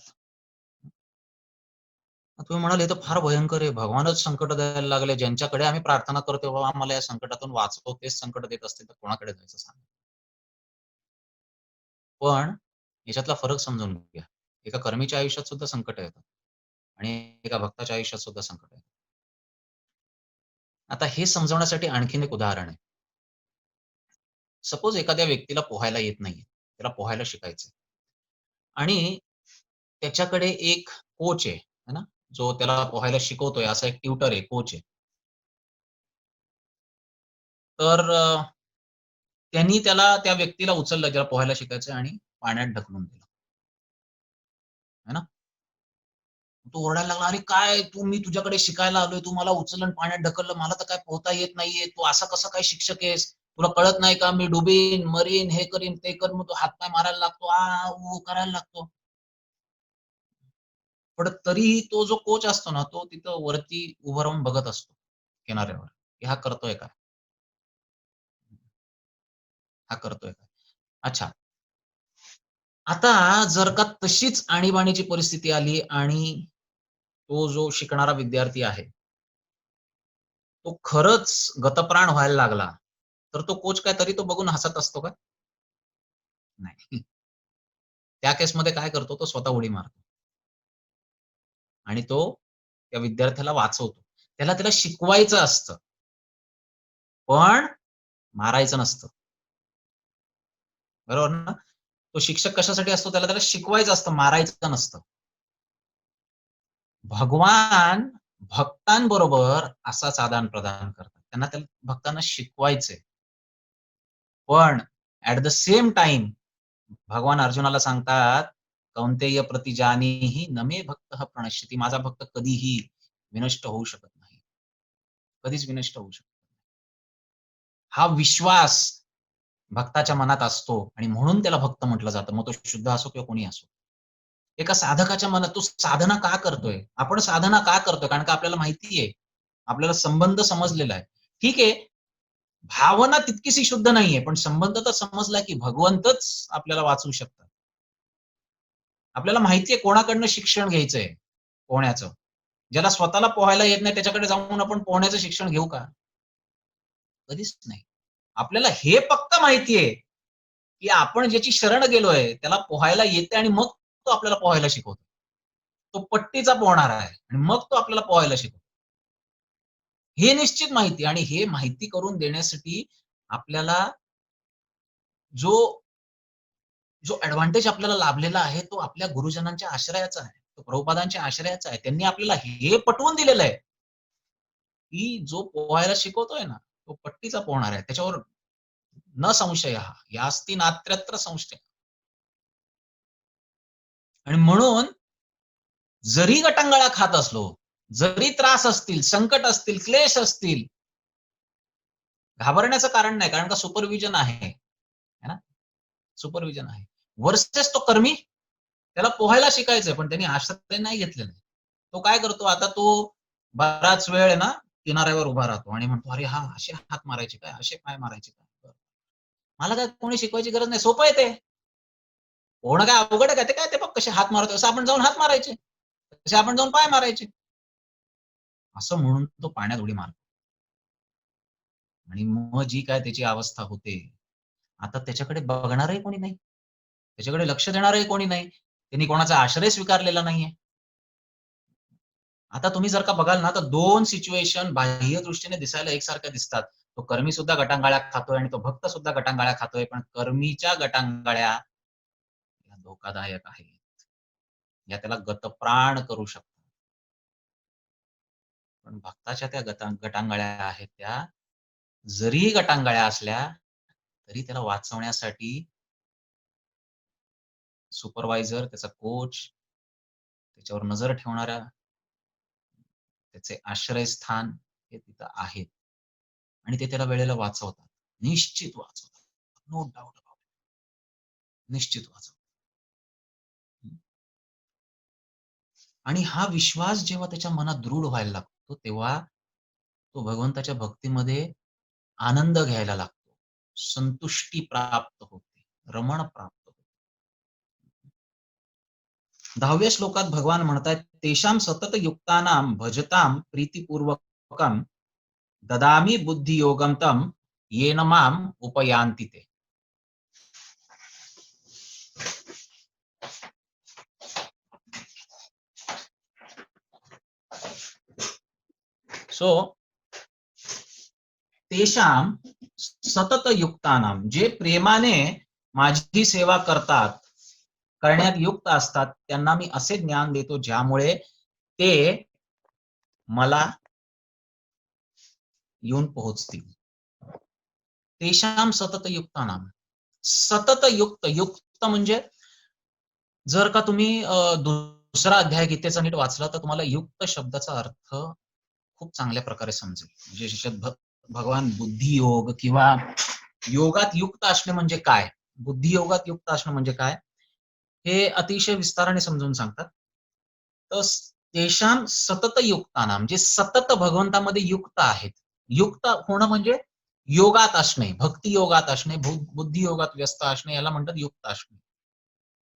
मग तुम्ही म्हणाल, "हे तर फार भयंकर आहे. भगवानच संकट द्यायला लागले. ज्यांच्याकडे आम्ही प्रार्थना करतोय, बाबा आम्हाला या संकटातून वाचव, तेच संकट देत असतील, तर कोणाकडे जायचं सांगा?" पण याच्यातला फरक समजून घ्या. एका कर्मीच्या आयुष्यात सुद्धा संकटं येतात आणि एका भक्ताच्या आयुष्यात सुद्धा संकटं येतात. आता हे समजवण्यासाठी आणखीन एक उदाहरण आहे. सपोज एखाद्या व्यक्तीला पोहायला येत नाहीये. त्याला पोहायला शिकायचंय आणि त्याच्याकडे एक कोच आहे, है ना? जो त्याला पोहायला शिकवतोय असा एक ट्युटर आहे, कोच आहे. तर त्यांनी त्याला त्या व्यक्तीला उचललं ज्याला पोहायला शिकायचंय आणि पाण्यात ढकलून दिलं, है ना? तो ओरडायला लागला, "अरे काय तू मी तुझ्याकडे शिकायला आलोय, तू मला उचललं आणि पाण्यात ढकललं. मला तर काय पोहता येत नाहीये. तू असा कसा काय शिक्षक आहेस? तुला कळत नाही का मी डुबीन, मरीन, हे करीन, ते करीन." मग तो हात मारायला लागतो, आ, ऊ करायला लागतो. पण तरीही तो जो कोच असतो ना, तो तिथं वरती उभं राहून बघत असतो किनाऱ्यावर, की हा करतोय काय? हा करतोय काय? अच्छा. आता जर का तशीच आणीबाणीची परिस्थिती आली आणि तो जो शिकणारा विद्यार्थी आहे, तो खरंच गतप्राण व्हायला लागला, तर तो कोच काय तरी तो बघून हसत असतो का? नाही. त्या केसमध्ये काय करतो, तो स्वतः उडी मारतो आणि तो त्या विद्यार्थ्याला वाचवतो. त्याला शिकवायचं असतं, पण मारायचं नसतं. बरोबर ना? तो शिक्षक कशासाठी असतो? त्याला शिकवायचं असतं, मारायचं नसतं. भगवान भक्तांबरोबर असाच आदान-प्रदान करतात. त्या भक्तांना शिकवायचंय. पण ॲट द सेम टाईम भगवान अर्जुनाला सांगतात, "कौंतेय प्रतिजानीहि न मे भक्तः प्रणश्यति." माझा भक्त कधीही विनष्ट होऊ शकत नाही. कधीच विनष्ट होऊ शकत नाही. हा विश्वास भक्ताच्या मनात असतो आणि म्हणून त्याला भक्त म्हटलं जातं. मग तो शुद्ध असो किंवा कोणी असो. एका साधकाच्या मनात तो साधना का करतोय? आपण साधना का करतोय? कारण का आपल्याला माहिती आहे. आपल्याला संबंध समजलेला आहे. ठीक आहे, भावना तितकीशी शुद्ध नाहीये, पण संबंध तर समजला की भगवंतच आपल्याला वाचवू शकतात. आपल्याला माहिती आहे कोणाकडनं शिक्षण घ्यायचंय पोहण्याचं. ज्याला स्वतःला पोहायला येत नाही त्याच्याकडे जाऊन आपण पोहण्याचं शिक्षण घेऊ का? कधीच नाही. आपल्याला हे पक्क माहिती आहे, की आपण ज्याची शरण गेलोय त्याला पोहायला येते आणि मग तो आपल्याला पोहायला शिकवतो. तो पट्टीचा पोहणारा आहे आणि मग तो आपल्याला पोहायला शिकवतो. हे निश्चित माहिती आणि हे माहिती करून देण्यासाठी आपल्याला जो जो एडव्हांटेज आपल्याला लाभलेला आहे, तो आपल्या गुरुजनांच्या आश्रयाचा आहे. तो प्रभुपादांच्या आश्रयाचा आहे. त्यांनी आपल्याला हे पटवून दिलेलं आहे, की जो पोहायला शिकवतोय ना, तो पट्टीचा पोहणार आहे. त्याच्यावर न संशयः यास्ति नास्त्यत्र संशय. आणि म्हणून जरी गटांगळा खात असलो, जरी त्रास असतील, संकट असतील, क्लेश असतील, घाबरण्याचं कारण नाही, कारण का सुपरविजन आहे, है ना? सुपरविजन आहे. वर्सेस तो कर्मी, त्याला पोहायला शिकायचंय, पण त्यांनी आश्रय नाही घेतलेला आहे. तो काय करतो, आता तो बराच वेळ आहे ना, किनाऱ्यावर उभा राहतो आणि म्हणतो, "अरे हां, असे हात मारायचे काय? असे पाय मारायचे काय? मला काय कोणी शिकवायची गरज नाही. सोपं आहे ते. पोहणं काय अवघड आहे का? ते काय ते बघ कसे हात मारतो, असं आपण जाऊन हात मारायचे. तसे आपण जाऊन पाय मारायचे." असं म्हणून तो पाण्यात उडी मारतो आणि मग जी काय त्याची अवस्था होते, आता त्याच्याकडे बघणारही कोणी नाही. त्याच्याकडे लक्ष देणारही कोणी नाही. त्यांनी कोणाचा आश्रय स्वीकारलेला नाहीये. आता तुम्ही जर का बघाल ना, तर 2 सिच्युएशन बाह्य दृष्टीने दिसायला एकसारख्या दिसतात. तो कर्मी सुद्धा गटांगाळ्या खातोय आणि तो भक्त सुद्धा गटांगाळ्या खातोय. पण कर्मीच्या गटांगाळ्या या धोकादायक आहेत. या त्याला गतप्राण करू शकतात. पण भक्ताच्या त्या गटांगळ्या आहेत त्या, जरी गटांगळ्या असल्या, तरी त्याला वाचवण्यासाठी सुपरवायझर, त्याचा कोच, त्याच्यावर नजर ठेवणारा, त्याचे आश्रयस्थान हे तिथं आहेत. आणि ते त्याला वेळेला वाचवतात. निश्चित वाचवतात. No doubt about it. निश्चित वाचवतात. आणि हा विश्वास जेव्हा त्याच्या मनात दृढ व्हायला लागतो, तेव्हा तो भगवंताच्या भक्तीमध्ये आनंद घ्यायला लागतो. संतुष्टी प्राप्त होते. रमण प्राप्त होते. 10व्या श्लोकात भगवान म्हणतायत, "तेषां सततयुक्तानां भजतां प्रीतिपूर्वकं ददामि बुद्धियोगं तं येन माम् उपयान्ति ते." सो तेषां सततयुक्तानां, जे प्रेमाने माझी सेवा करतात, करण्यात युक्त असतात, त्यांना मी असे ज्ञान देतो ज्यामुळे ते मला येऊन पोहोचतील. तेषां सततयुक्तानां. सततयुक्त, युक्त म्हणजे जर का तुम्ही दुसरा अध्याय गीतेचा नीट वाचला, तर तुम्हाला युक्त शब्दाचा अर्थ खूप चांगल्या प्रकारे समजेल. म्हणजे ज्याच्यात भगवान बुद्धियोग किंवा योगात युक्त असणे म्हणजे काय? बुद्धियोगात युक्त असणं म्हणजे काय? हे अतिशय विस्ताराने समजावून सांगतात. तर तेषां सततयुक्तानां, जे सतत भगवंतामध्ये युक्त आहेत. युक्त होणं म्हणजे योगात असणे, भक्ती योगात असणे, बुद्धी योगात व्यस्त असणे, याला म्हणतात युक्त असणे.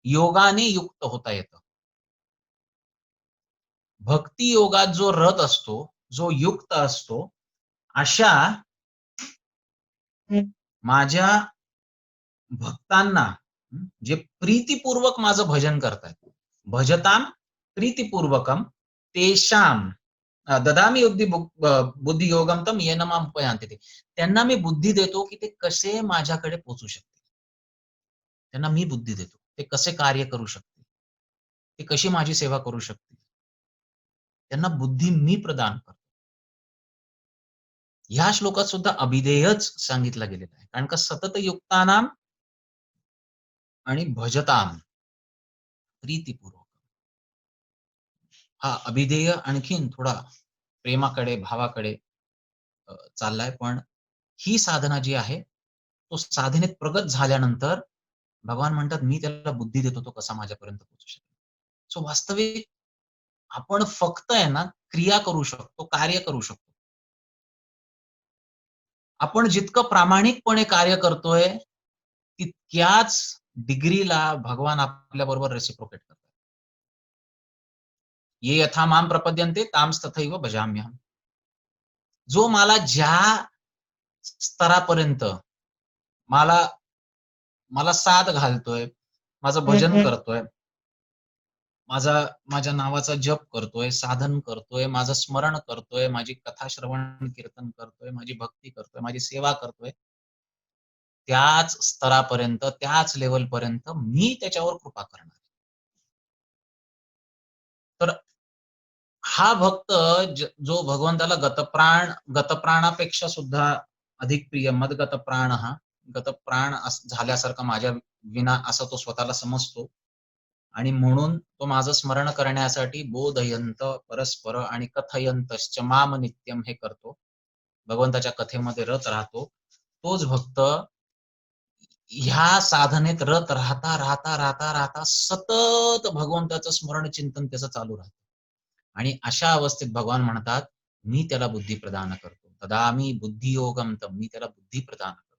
योगाने युक्त होता येतं. भक्ती योगात जो रत असतो, जो युक्त असतो, अशा माझ्या भक्तांना जे प्रीतिपूर्वक माझं भजन करतायत. भजतां प्रीतिपूर्वकम तेषां ददामी बुद्धियोगम तम येन माम उपयान्ति ते. त्यांना मी बुद्धी देतो, की ते कसे माझ्याकडे पोहोचू शकतील. त्यांना मी बुद्धी देतो. ते कसे कार्य करू शकतील. ते कशी माझी सेवा करू शकतील. त्यांना बुद्धी मी प्रदान करतो. ह्या श्लोकात सुद्धा अभिधेयच सांगितलं गेलेलं आहे. कारण का सतत युक्तानाम आणि भजताम प्रीतिपूर्वक. हा अभिधेय आणखीन थोडा प्रेमाकडे, भावाकडे चाललाय. पण ही साधना जी आहे, तो साधनेत प्रगत झाल्यानंतर भगवान म्हणतात, "मी त्याला बुद्धी देतो, तो कसा माझ्यापर्यंत पोहोचू शकेल." सो वास्तविक आपण फक्त आहे ना, क्रिया करू शकतो, कार्य करू शकतो. आपण जितकं प्रामाणिकपणे कार्य करतोय, तितक्याच डिग्रीला भगवान आपल्याबरोबर रेसिप्रोकेट करतात. "ये यथा मां प्रपद्यन्ते तांस तथैव भजाम्यहम्." जो मला ज्या स्तरापर्यंत मला मला साथ घालतोय, माझं भजन करतोय, माझ्या नावाचा जप करतोय, साधन करतोय, माझं स्मरण करतोय, माझी कथा श्रवण कीर्तन करतोय, माझी भक्ती करतोय, माझी सेवा करतोय, त्याच स्तरापर्यंत, त्याच लेव्हलपर्यंत मी त्याच्यावर कृपा करणार. तर हा भक्त जो भगवंताला गतप्राणापेक्षा सुद्धा अधिक प्रिय, मदगत प्राणः, गतप्राण झाल्यासारखा माझ्या विना असा तो स्वतःला समजतो. आणि म्हणून तो माझं स्मरण करण्यासाठी बोधयंत परस्पर आणि कथयंतश्च माम नित्यम हे करतो. भगवंताच्या कथेमध्ये रत राहतो. तोच भक्त ह्या साधनेत रत राहता सतत भगवंताचं स्मरण चिंतन त्याचं चालू राहतं. आणि अशा अवस्थेत भगवान म्हणतात, मी त्याला बुद्धी प्रदान करतो. ददामी बुद्धियोगम तम, मी त्याला बुद्धी प्रदान करतो.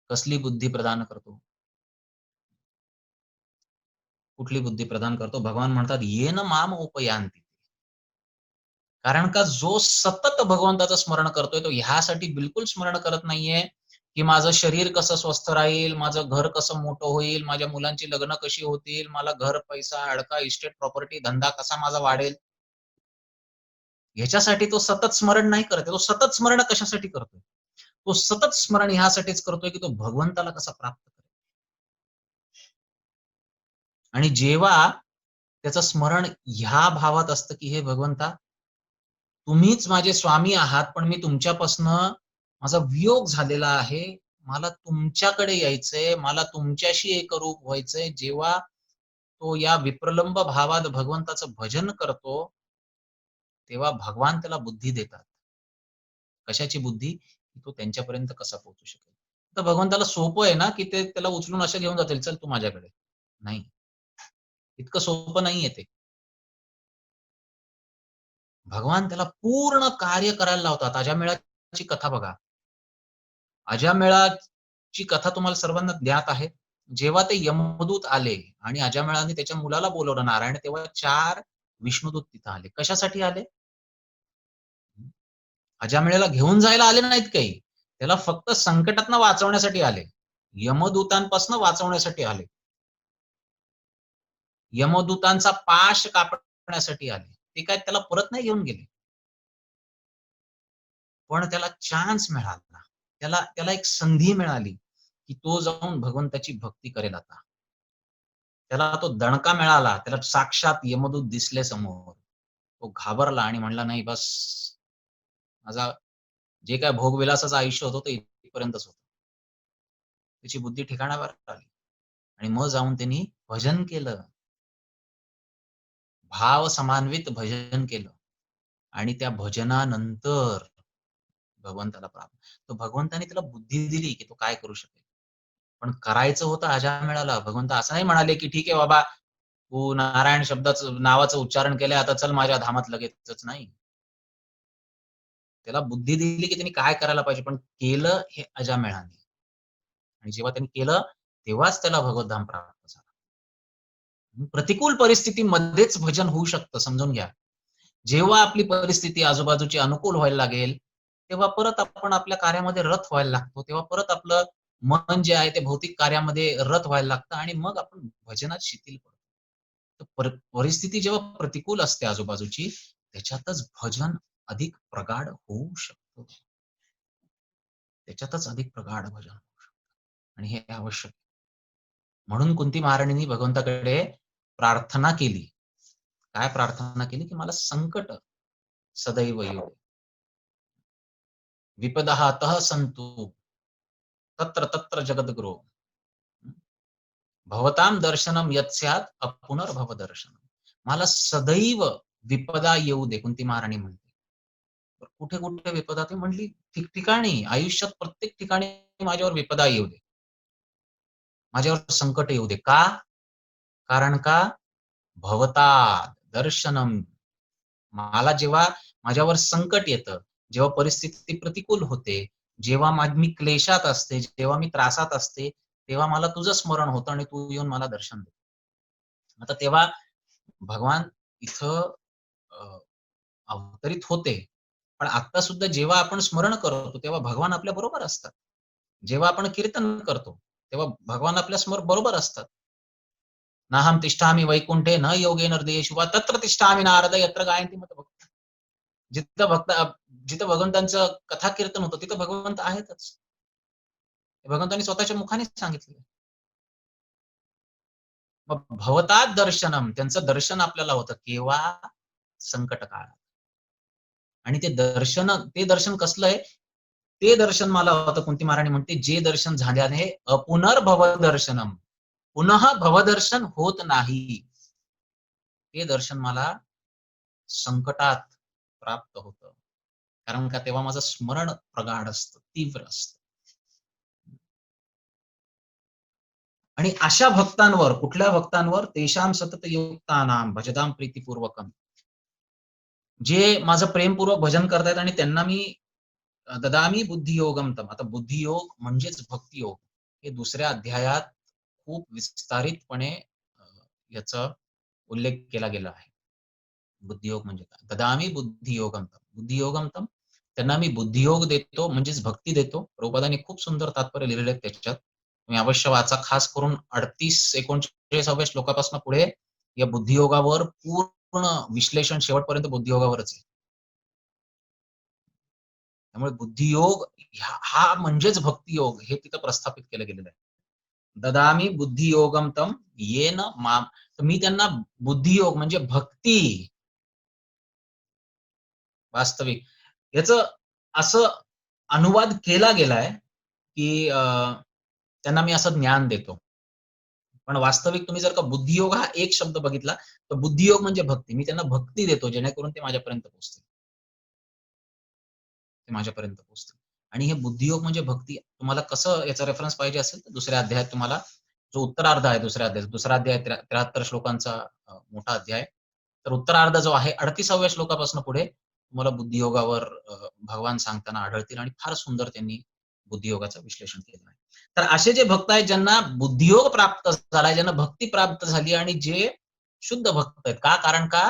कसली बुद्धी प्रदान करतो? कुठली बुद्धी प्रदान करतो? भगवान म्हणतात, येन माम उपयांती. कारण का जो सतत भगवंताचं स्मरण करतोय, तो ह्यासाठी बिलकुल स्मरण करत नाहीये, की माझं शरीर कसं स्वस्थ राहील, माझं घर कसं मोठं होईल, माझ्या मुलांची लग्न कशी होतील, मला घर, पैसा, अडका, इस्टेट, प्रॉपर्टी, धंदा कसा माझा वाढेल. ह्याच्यासाठी तो सतत स्मरण नाही करत आहे. तो सतत स्मरण कशासाठी करतोय? तो सतत स्मरण ह्यासाठीच करतोय, की तो भगवंताला कसा प्राप्त करेल. आणि जेव्हा त्याचं स्मरण ह्या भावात असतं, की हे भगवंता, तुम्हीच माझे स्वामी आहात, पण मी तुमच्यापासनं माझा वियोग झालेला आहे. मला तुमच्याकडे यायचंय, मला तुमच्याशी एकरूप व्हायचंय. जेव्हा तो या विप्रलंब भावात भगवंताचं भजन करतो, तेव्हा भगवान त्याला बुद्धी देतात. कशाची बुद्धी? की तो त्यांच्यापर्यंत कसा पोहोचू शकेल. तर भगवंताला सोपं आहे ना, की ते त्याला उचलून असे घेऊन जातील, "चल तू माझ्याकडे." नाही, इतकं सोपं नाहीये ते. भगवान त्याला पूर्ण कार्य करायला लावतात. अजामेळाची कथा बघा. अजामेळाची कथा तुम्हाला सर्वांना ज्ञात आहे. जेव्हा ते यमदूत आले आणि अजामेळाने त्याच्या मुलाला बोलावलं नारायण, तेव्हा 4 विष्णुदूत तिथं आले. कशासाठी आले? अजामेळाला घेऊन जायला आले नाहीत काही. त्याला फक्त संकटातनं वाचवण्यासाठी आले. यमदूतांपासून वाचवण्यासाठी आले. यमदूतांचा पाश कापण्यासाठी आले. ते काय त्याला परत नाही घेऊन गेले. पण त्याला चान्स मिळाला. त्याला त्याला एक संधी मिळाली, की तो जाऊन भगवंताची भक्ती करेल आता. त्याला तो दणका मिळाला. त्याला साक्षात यमदूत दिसले समोर. तो घाबरला आणि म्हणला, "नाही बस, माझा जे काही भोगविलासाचं आयुष्य होतं ते इथपर्यंतच होतं." त्याची बुद्धी ठिकाणावर आली आणि मग जाऊन त्यांनी भजन केलं. भाव समान्वित भजन केलं आणि त्या भजनानंतर भगवंताला प्राप्त. तर भगवंताने त्याला बुद्धी दिली, की तो काय करू शकेल. पण करायचं होतं अजामेळाला. भगवंत असं नाही म्हणाले, की "ठीक आहे बाबा, तू नारायण शब्दाचं नावाचं उच्चारण केलंय, आता चल माझ्या धामात लगेचच." नाही. त्याला बुद्धी दिली, की त्यांनी काय करायला पाहिजे. पण केलं हे अजामेळाने. आणि जेव्हा त्यांनी केलं, तेव्हाच त्याला भगवद्धाम प्राप्त झालं. प्रतिकूल परिस्थितीमध्येच भजन होऊ शकतं, समजून घ्या. जेव्हा आपली परिस्थिती आजूबाजूची अनुकूल व्हायला लागेल, तेव्हा परत आपण आपल्या कार्यामध्ये रत व्हायला लागतो. तेव्हा परत आपलं मन जे आहे ते भौतिक कार्यामध्ये रत व्हायला लागतं आणि मग आपण भजनात शिथिल पडतो. तर परिस्थिती जेव्हा प्रतिकूल असते आजूबाजूची, त्याच्यातच भजन अधिक प्रगाढ होऊ शकतं. त्याच्यातच अधिक प्रगाढ भजन होऊ शकतं आणि हे आवश्यक आहे. म्हणून कुंती महाराणींनी भगवंताकडे प्रार्थना केली. काय प्रार्थना केली, की मला संकट सदैव येऊ. विपदः अतः सन्तु, तत्र तत्र जगद्गुरो. भवतां दर्शनम यत् स्यात् अपुनर्भव दर्शनम. मला सदैव विपदा येऊ दे, कुंती महाराणी म्हणते. तर कुठे-कुठे विपदा ती म्हटली, ठिकठिकाणी आयुष्यात प्रत्येक ठिकाणी माझ्यावर विपदा येऊ दे. माझ्यावर संकट येऊ दे. का? कारण का भवता दर्शनम. मला जेव्हा माझ्यावर संकट येतं, जेव्हा परिस्थिती प्रतिकूल होते, जेव्हा मी क्लेशात असते, जेव्हा मी त्रासात असते, तेव्हा मला तुझं स्मरण होतं आणि तू येऊन मला दर्शन देतो. आता तेव्हा भगवान इथं अ, अवतरित होते. पण आता सुद्धा जेव्हा आपण स्मरण करतो, तेव्हा भगवान आपल्या बरोबर असतात. जेव्हा आपण कीर्तन करतो, तेव्हा भगवान आपल्या समोर बरोबर असतात. नाहं तिष्ठामि वैकुंठे न योगेन हृदयेषु वा तत्र तिष्ठामि नारद यत्र गायन्ति मत भक्तः. जिथं जिथं भगवंतांचं कथा कीर्तन होतं, तिथं भगवंत आहेतच. हे भगवंतांनी स्वतःच्या मुखाने सांगितलं. मग भवतात दर्शनम, त्यांचं दर्शन आपल्याला होतं. केव्हा? संकट काळात. आणि ते दर्शन कसलं आहे? ते दर्शन मला होतं, कुंती महाराणी म्हणते, जे दर्शन झाल्याने अपुनर्भव दर्शनम. पुनः भवदर्शन होत नाही. ते दर्शन मला संकटात प्राप्त होतं. कारण का तेव्हा माझं स्मरण प्रगाढ असतं, तीव्र असतं. आणि अशा भक्तांवर, कुठल्या भक्तांवर? तेषां सतत युक्तानां भजतां प्रीतिपूर्वकम्. जे माझं प्रेमपूर्वक भजन करतायत आणि त्यांना मी ददामी बुद्धियोगम तम. आता बुद्धियोग म्हणजेच भक्तियोग. हे दुसऱ्या अध्यायात खूप विस्तारितपणे याचा उल्लेख केला गेला आहे. बुद्धियोग म्हणजे काय? ददामी बुद्धियोगम तम. बुद्धियोगम तम. त्यांना मी बुद्धियोग देतो म्हणजेच भक्ती देतो. प्रभुपादांनी खूप सुंदर तात्पर्य लिहिलेले आहेत त्याच्यात. तुम्ही अवश्य वाचा. खास करून 38-39 श्लोकापासून पुढे या बुद्धियोगावर पूर्ण विश्लेषण शेवटपर्यंत बुद्धियोगावरच आहे. त्यामुळे बुद्धियोग हा म्हणजेच भक्तियोग हे तिथं प्रस्थापित केलं गेलेलं आहे. ददामी बुद्धियोगम तम येन माम. मी त्यांना बुद्धियोग म्हणजे भक्ती वास्तविक याचं असं अनुवाद केला गेलाय, की त्यांना मी असं ज्ञान देतो. पण वास्तविक तुम्ही जर का बुद्धियोग हा एक शब्द बघितला, तर बुद्धियोग म्हणजे भक्ती. मी त्यांना भक्ती देतो जेणेकरून ते माझ्यापर्यंत पोहोचतील. ते माझ्यापर्यंत पोहोचतील. आणि हे बुद्धियोग म्हणजे भक्ती. तुम्हाला कसं याचा रेफरन्स पाहिजे असेल, तर दुसऱ्या अध्यायात तुम्हाला जो उत्तरार्ध आहे दुसऱ्या अध्यायाचा, दुसरा अध्याय 73 श्लोकांचा मोठा अध्याय. तर उत्तरार्ध जो आहे 38व्या श्लोकापासून पुढे तुम्हाला बुद्धियोगावर भगवान सांगताना आढळतील आणि फार सुंदर त्यांनी बुद्धियोगाचं विश्लेषण केलं आहे. तर असे जे भक्त आहेत ज्यांना बुद्धियोग प्राप्त झालाय, ज्यांना भक्ती प्राप्त झाली आणि जे शुद्ध भक्त आहेत. का? कारण का?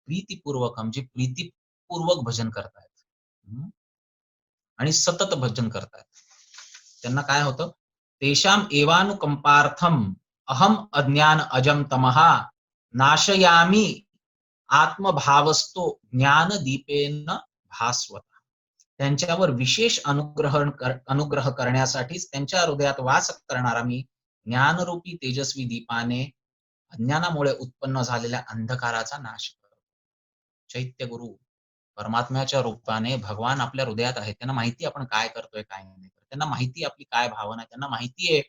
प्रीतिपूर्वक जे प्रीतिपूर्वक भजन करतायत. आणि सतत भजन करतायत. त्यांना काय होतं? तेषाम एवानुकंपार्थम अहम अज्ञान अजम तमहा नाशयामी आत्मभावस्तो ज्ञानदीपेन भास्वत. त्यांच्यावर विशेष अनुग्रह करण्यासाठीच त्यांच्या हृदयात वास करणारा मी ज्ञानरूपी तेजस्वी दीपाने अज्ञानामुळे उत्पन्न झालेल्या अंधकाराचा नाश करतो. चैत्य गुरु परमात्म्याच्या रूपाने भगवान आपल्या हृदयात आहेत. त्यांना माहिती आपण काय करतोय, काय नाही करत. त्यांना माहिती आपली काय भावना आहे. त्यांना माहिती आहे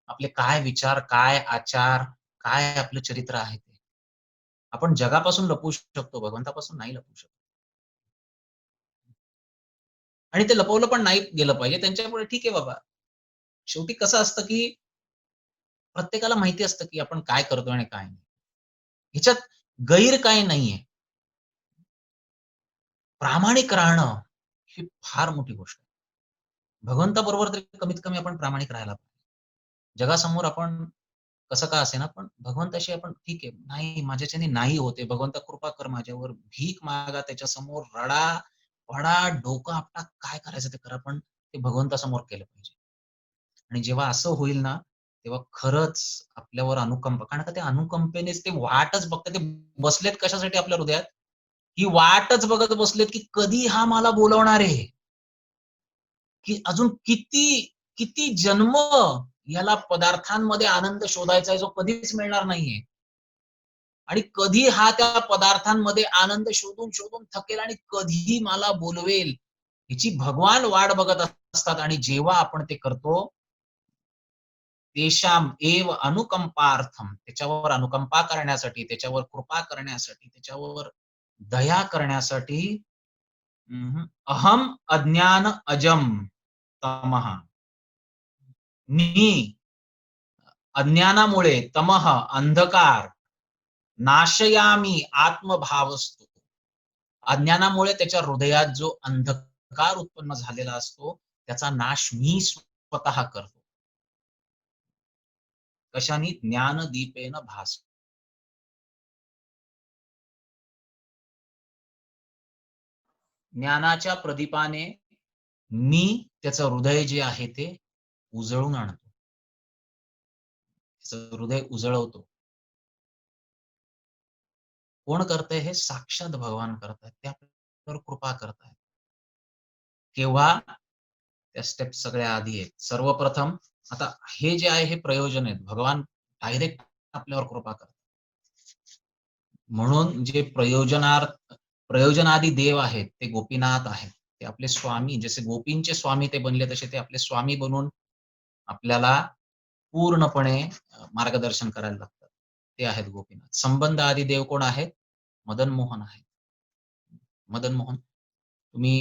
आपले काय विचार, काय आचार, काय आपलं चरित्र आहे ते. आपण जगापासून लपवू शकतो, भगवंतापासून नाही लपवू शकत. आणि ते लपवलं पण नाही गेलं पाहिजे. त्यांच्यापुढे ठीक आहे बाबा. शेवटी कसं असतं, की प्रत्येकाला माहिती असतं, की आपण काय करतोय आणि काय नाही. ह्याच्यात गैर काही नाहीये. प्रामाणिक राहणं ही फार मोठी गोष्ट आहे. भगवंताबरोबर तरी कमीत कमी आपण प्रामाणिक राहायला पाहिजे. जगासमोर आपण कसं का असेना, पण भगवंताशी आपण ठीक आहे, नाही माझ्याच्याने नाही होत आहे. भगवंता कृपा कर माझ्यावर. भीक मागा त्याच्यासमोर, रडा, पडा, डोकं आपटा, काय करायचं ते करा. पण ते भगवंतासमोर केलं पाहिजे. आणि जेव्हा असं होईल ना, तेव्हा खरंच आपल्यावर अनुकंप कारण का त्या अनुकंपेनेच ते वाटच बघतात. ते बसलेत कशासाठी आपल्या हृदयात? ही वाटच बघत बसलेत, की कधी हा मला बोलवणार आहे? की अजून किती जन्म याला पदार्थांमध्ये आनंद शोधायचा आहे, जो कधीच मिळणार नाहीये. आणि कधी हा त्या पदार्थांमध्ये आनंद शोधून, शोधून थकेल आणि कधी मला बोलवेल, याची भगवान वाट बघत असतात आणि जेव्हा आपण ते करतो, तेषाम एव अनुकंपार्थम, त्याच्यावर अनुकंपा करण्यासाठी, त्याच्यावर कृपा करण्यासाठी, त्याच्यावर दया करण्यासाठी अहम अज्ञान अजम तमः. मी अज्ञानामुळे तमः अंधकार नाशयामी आत्मभावस्तु. अज्ञानामुळे त्याच्या हृदयात जो अंधकार उत्पन्न झालेला असतो, त्याचा नाश मी स्वतः करतो. कशाने? ज्ञानदीपेन भास. ज्ञानाच्या प्रदीपाने मी त्याचं हृदय जे आहे ते उजळून आणतो. त्याचं हृदय उजळवतो. कोण करतंय हे? साक्षात भगवान करतायत. ते आपल्यावर कृपा करतायत. केव्हा? त्या स्टेप्स सगळ्या आधी आहेत. सर्वप्रथम आता हे जे आहे हे प्रयोजन आहेत. भगवान डायरेक्ट आपल्यावर कृपा करतात. म्हणून जे प्रयोजनादी देव आहेत, ते गोपीनाथ आहेत. ते आपले स्वामी, जसे गोपींचे स्वामी ते बनले, तसे ते आपले स्वामी बनून आपल्याला पूर्णपणे मार्गदर्शन करायला लागतात. ते आहेत गोपीनाथ. संबंध आदी देव कोण आहेत? मदन मोहन आहेत. मदन मोहन तुम्ही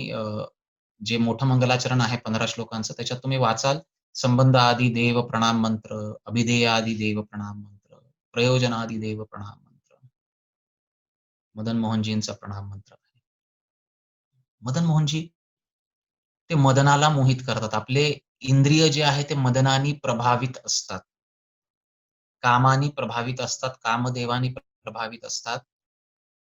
जे मोठं मंगलाचरण आहे 15 श्लोकांचं त्याच्यात तुम्ही वाचाल, संबंध आदी देव प्रणाम मंत्र, अभिधेय आदी देव प्रणाम मंत्र, प्रयोजन आदी देव प्रणाम मंत्र, मदन मोहनजींचा प्रणाम मंत्र आहे. मदन मोहनजी ते मदनाला मोहित करतात. आपले इंद्रिय जे आहे ते मदनाने प्रभावित असतात. कामानी प्रभावित असतात, कामदेवानी प्रभावित असतात.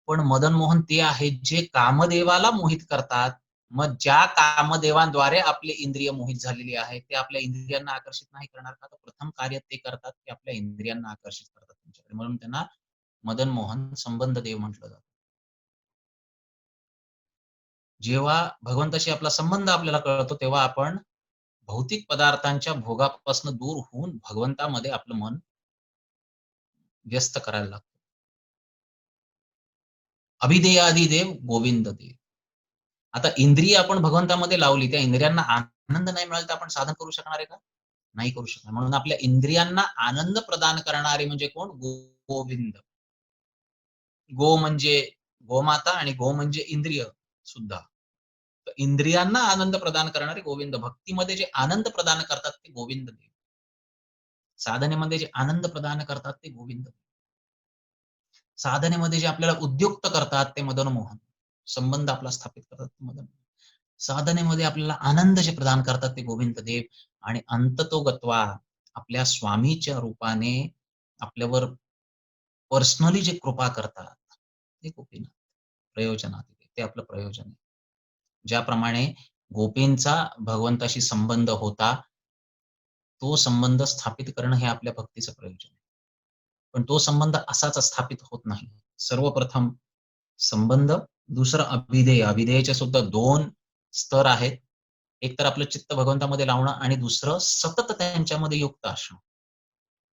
पण मदन मोहन ते आहेत जे कामदेवाला मोहित करतात. मग ज्या कामदेवांद्वारे आपले इंद्रिय मोहित झालेली आहेत, ते आपल्या इंद्रियांना आकर्षित नाही करणार का? तर प्रथम कार्य ते करतात, की आपल्या इंद्रियांना आकर्षित करतात त्यांच्याकडे. म्हणून त्यांना मदन मोहन संबंध देव म्हटलं जातं. जेव्हा भगवंताशी आपला संबंध आपल्याला कळतो, तेव्हा आपण भौतिक पदार्थांच्या भोगापासून दूर होऊन भगवंतामध्ये आपलं मन व्यस्त करायला लागतो. अभिधेयादी देव गोविंद देव. आता इंद्रिय आपण भगवंतामध्ये लावली, त्या इंद्रियांना आनंद नाही मिळाला तर आपण साधन करू शकणार आहे का? नाही करू शकणार. म्हणून आपल्या इंद्रियांना आनंद प्रदान करणारे म्हणजे कोण? गोविंद. गो म्हणजे गोमाता आणि गो म्हणजे इंद्रिय सुद्धा. तर इंद्रियांना आनंद प्रदान करणारे गोविंद. भक्तीमध्ये जे आनंद प्रदान करतात ते गोविंद देव. साधनेमध्ये जे आनंद प्रदान करतात ते गोविंद. साधनेमध्ये जे आपल्याला उद्युक्त करतात ते मदन मोहन. संबंध आपला स्थापित करतात ते मदन मोहन. साधनेमध्ये आपल्याला आनंद जे प्रदान करतात ते गोविंद देव आणि अंततोगत्वा आपल्या स्वामीच्या रूपाने आपल्यावर पर्सनली जे कृपा करतात ते गोपीनाथ. प्रयोजनात ते आपलं प्रयोजन आहे. ज्याप्रमाणे गोपींचा भगवंताशी संबंध होता, तो संबंध स्थापित करणं हे आपल्या भक्तीचं प्रयोजन आहे. पण तो संबंध असाच स्थापित होत नाही. सर्वप्रथम संबंध, दुसरं अभिधेय. अभिधेयचे सुद्धा 2 स्तर आहेत. एक तर आपलं चित्त भगवंतामध्ये लावणं आणि दुसरं सतत त्यांच्यामध्ये युक्त असणं.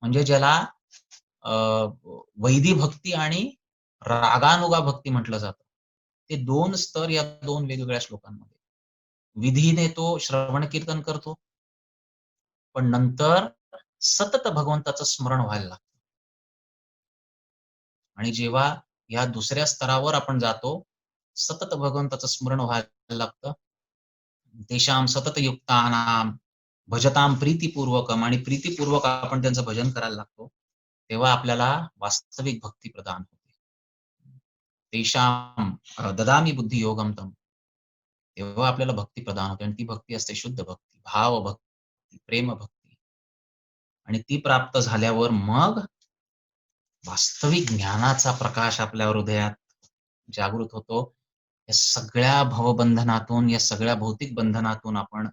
म्हणजे ज्याला अ, वैदी भक्ती आणि रागानुगा भक्ती म्हटलं जातं. ते 2 स्तर या 2 वेगवेगळ्या श्लोकांमध्ये. विधीने तो श्रवण कीर्तन करतो. पण नंतर सतत भगवंताचं स्मरण व्हायला लागतं. आणि जेव्हा या दुसऱ्या स्तरावर आपण जातो, सतत भगवंताचं स्मरण व्हायला लागतं. तेषां सततयुक्तानां भजतां प्रीतिपूर्वकम् आणि प्रीतिपूर्वक आपण त्यांचं भजन करायला लागतो. तेव्हा आपल्याला वास्तविक भक्ती प्रदान होते. तेषां ददामि बुद्धियोगं तम्. तेव्हा आपल्याला भक्ती प्रदान होते आणि ती भक्ती असते शुद्ध भक्ती, भावभक्ती, प्रेमभक्ती आणि ती प्राप्त झाल्यावर मग वास्तविक ज्ञानाचा प्रकाश आपल्या हृदयात जागृत होतो. या सगळ्या भवबंधनातून, या सगळ्या भौतिक बंधनातून आपण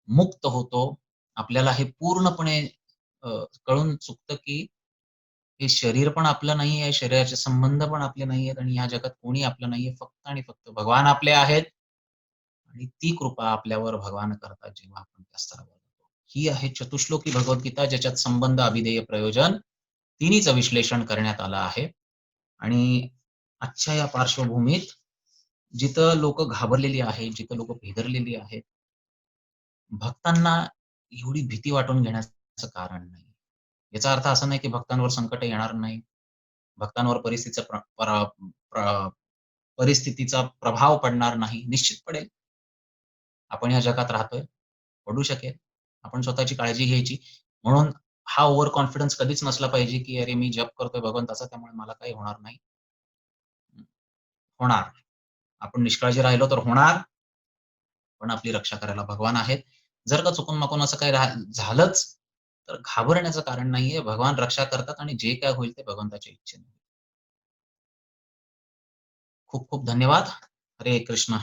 मुक्त होतो. आपल्याला हे पूर्णपणे अ, कळून चुकतं, की हे शरीर पण आपलं नाहीये, शरीराचे संबंध पण आपले नाहीयेत आणि या जगात कोणी आपलं नाहीये. फक्त आणि फक्त भगवान आपले आहेत आणि ती कृपा आपल्यावर भगवान करतात जेव्हा आपण त्या स्तरावर जातो. ही आहे चतुश्लोकी भगवद्गीता ज्याच्यात संबंध, अभिधेय, प्रयोजन तिन्हीचं विश्लेषण करण्यात आलं आहे. आणि आजच्या या पार्श्वभूमीत जिथं लोकं घाबरलेली आहेत, जिथं लोकं भेदरलेली आहेत, भक्तांना एवढी भीती वाटून घेण्याचं कारण नाही. याचा अर्थ असा नाही, की भक्तांवर संकट येणार नाही. भक्तांवर परिस्थितीचा प्रभाव पडणार नाही. निश्चित पडेल. आपण या जगात राहतोय. पडू शकेल. आपण स्वतःची काळजी घ्यायची. म्हणून हा ओव्हर कॉन्फिडन्स कधीच नसला पाहिजे, की "अरे, मी जप करतोय भगवंताचा त्यामुळे मला काही होणार नाही." होणार. आपण निष्काळजी राहिलो तर होणार, पण आपली रक्षा करायला भगवान आहेत. जर का चुकून-माकून असं काही झालंच, तर घाबरण्याचं कारण नाहीये. भगवान रक्षा करतात आणि जे काय होईल ते भगवंताच्या इच्छेने. खूप खूप धन्यवाद. हरे कृष्ण.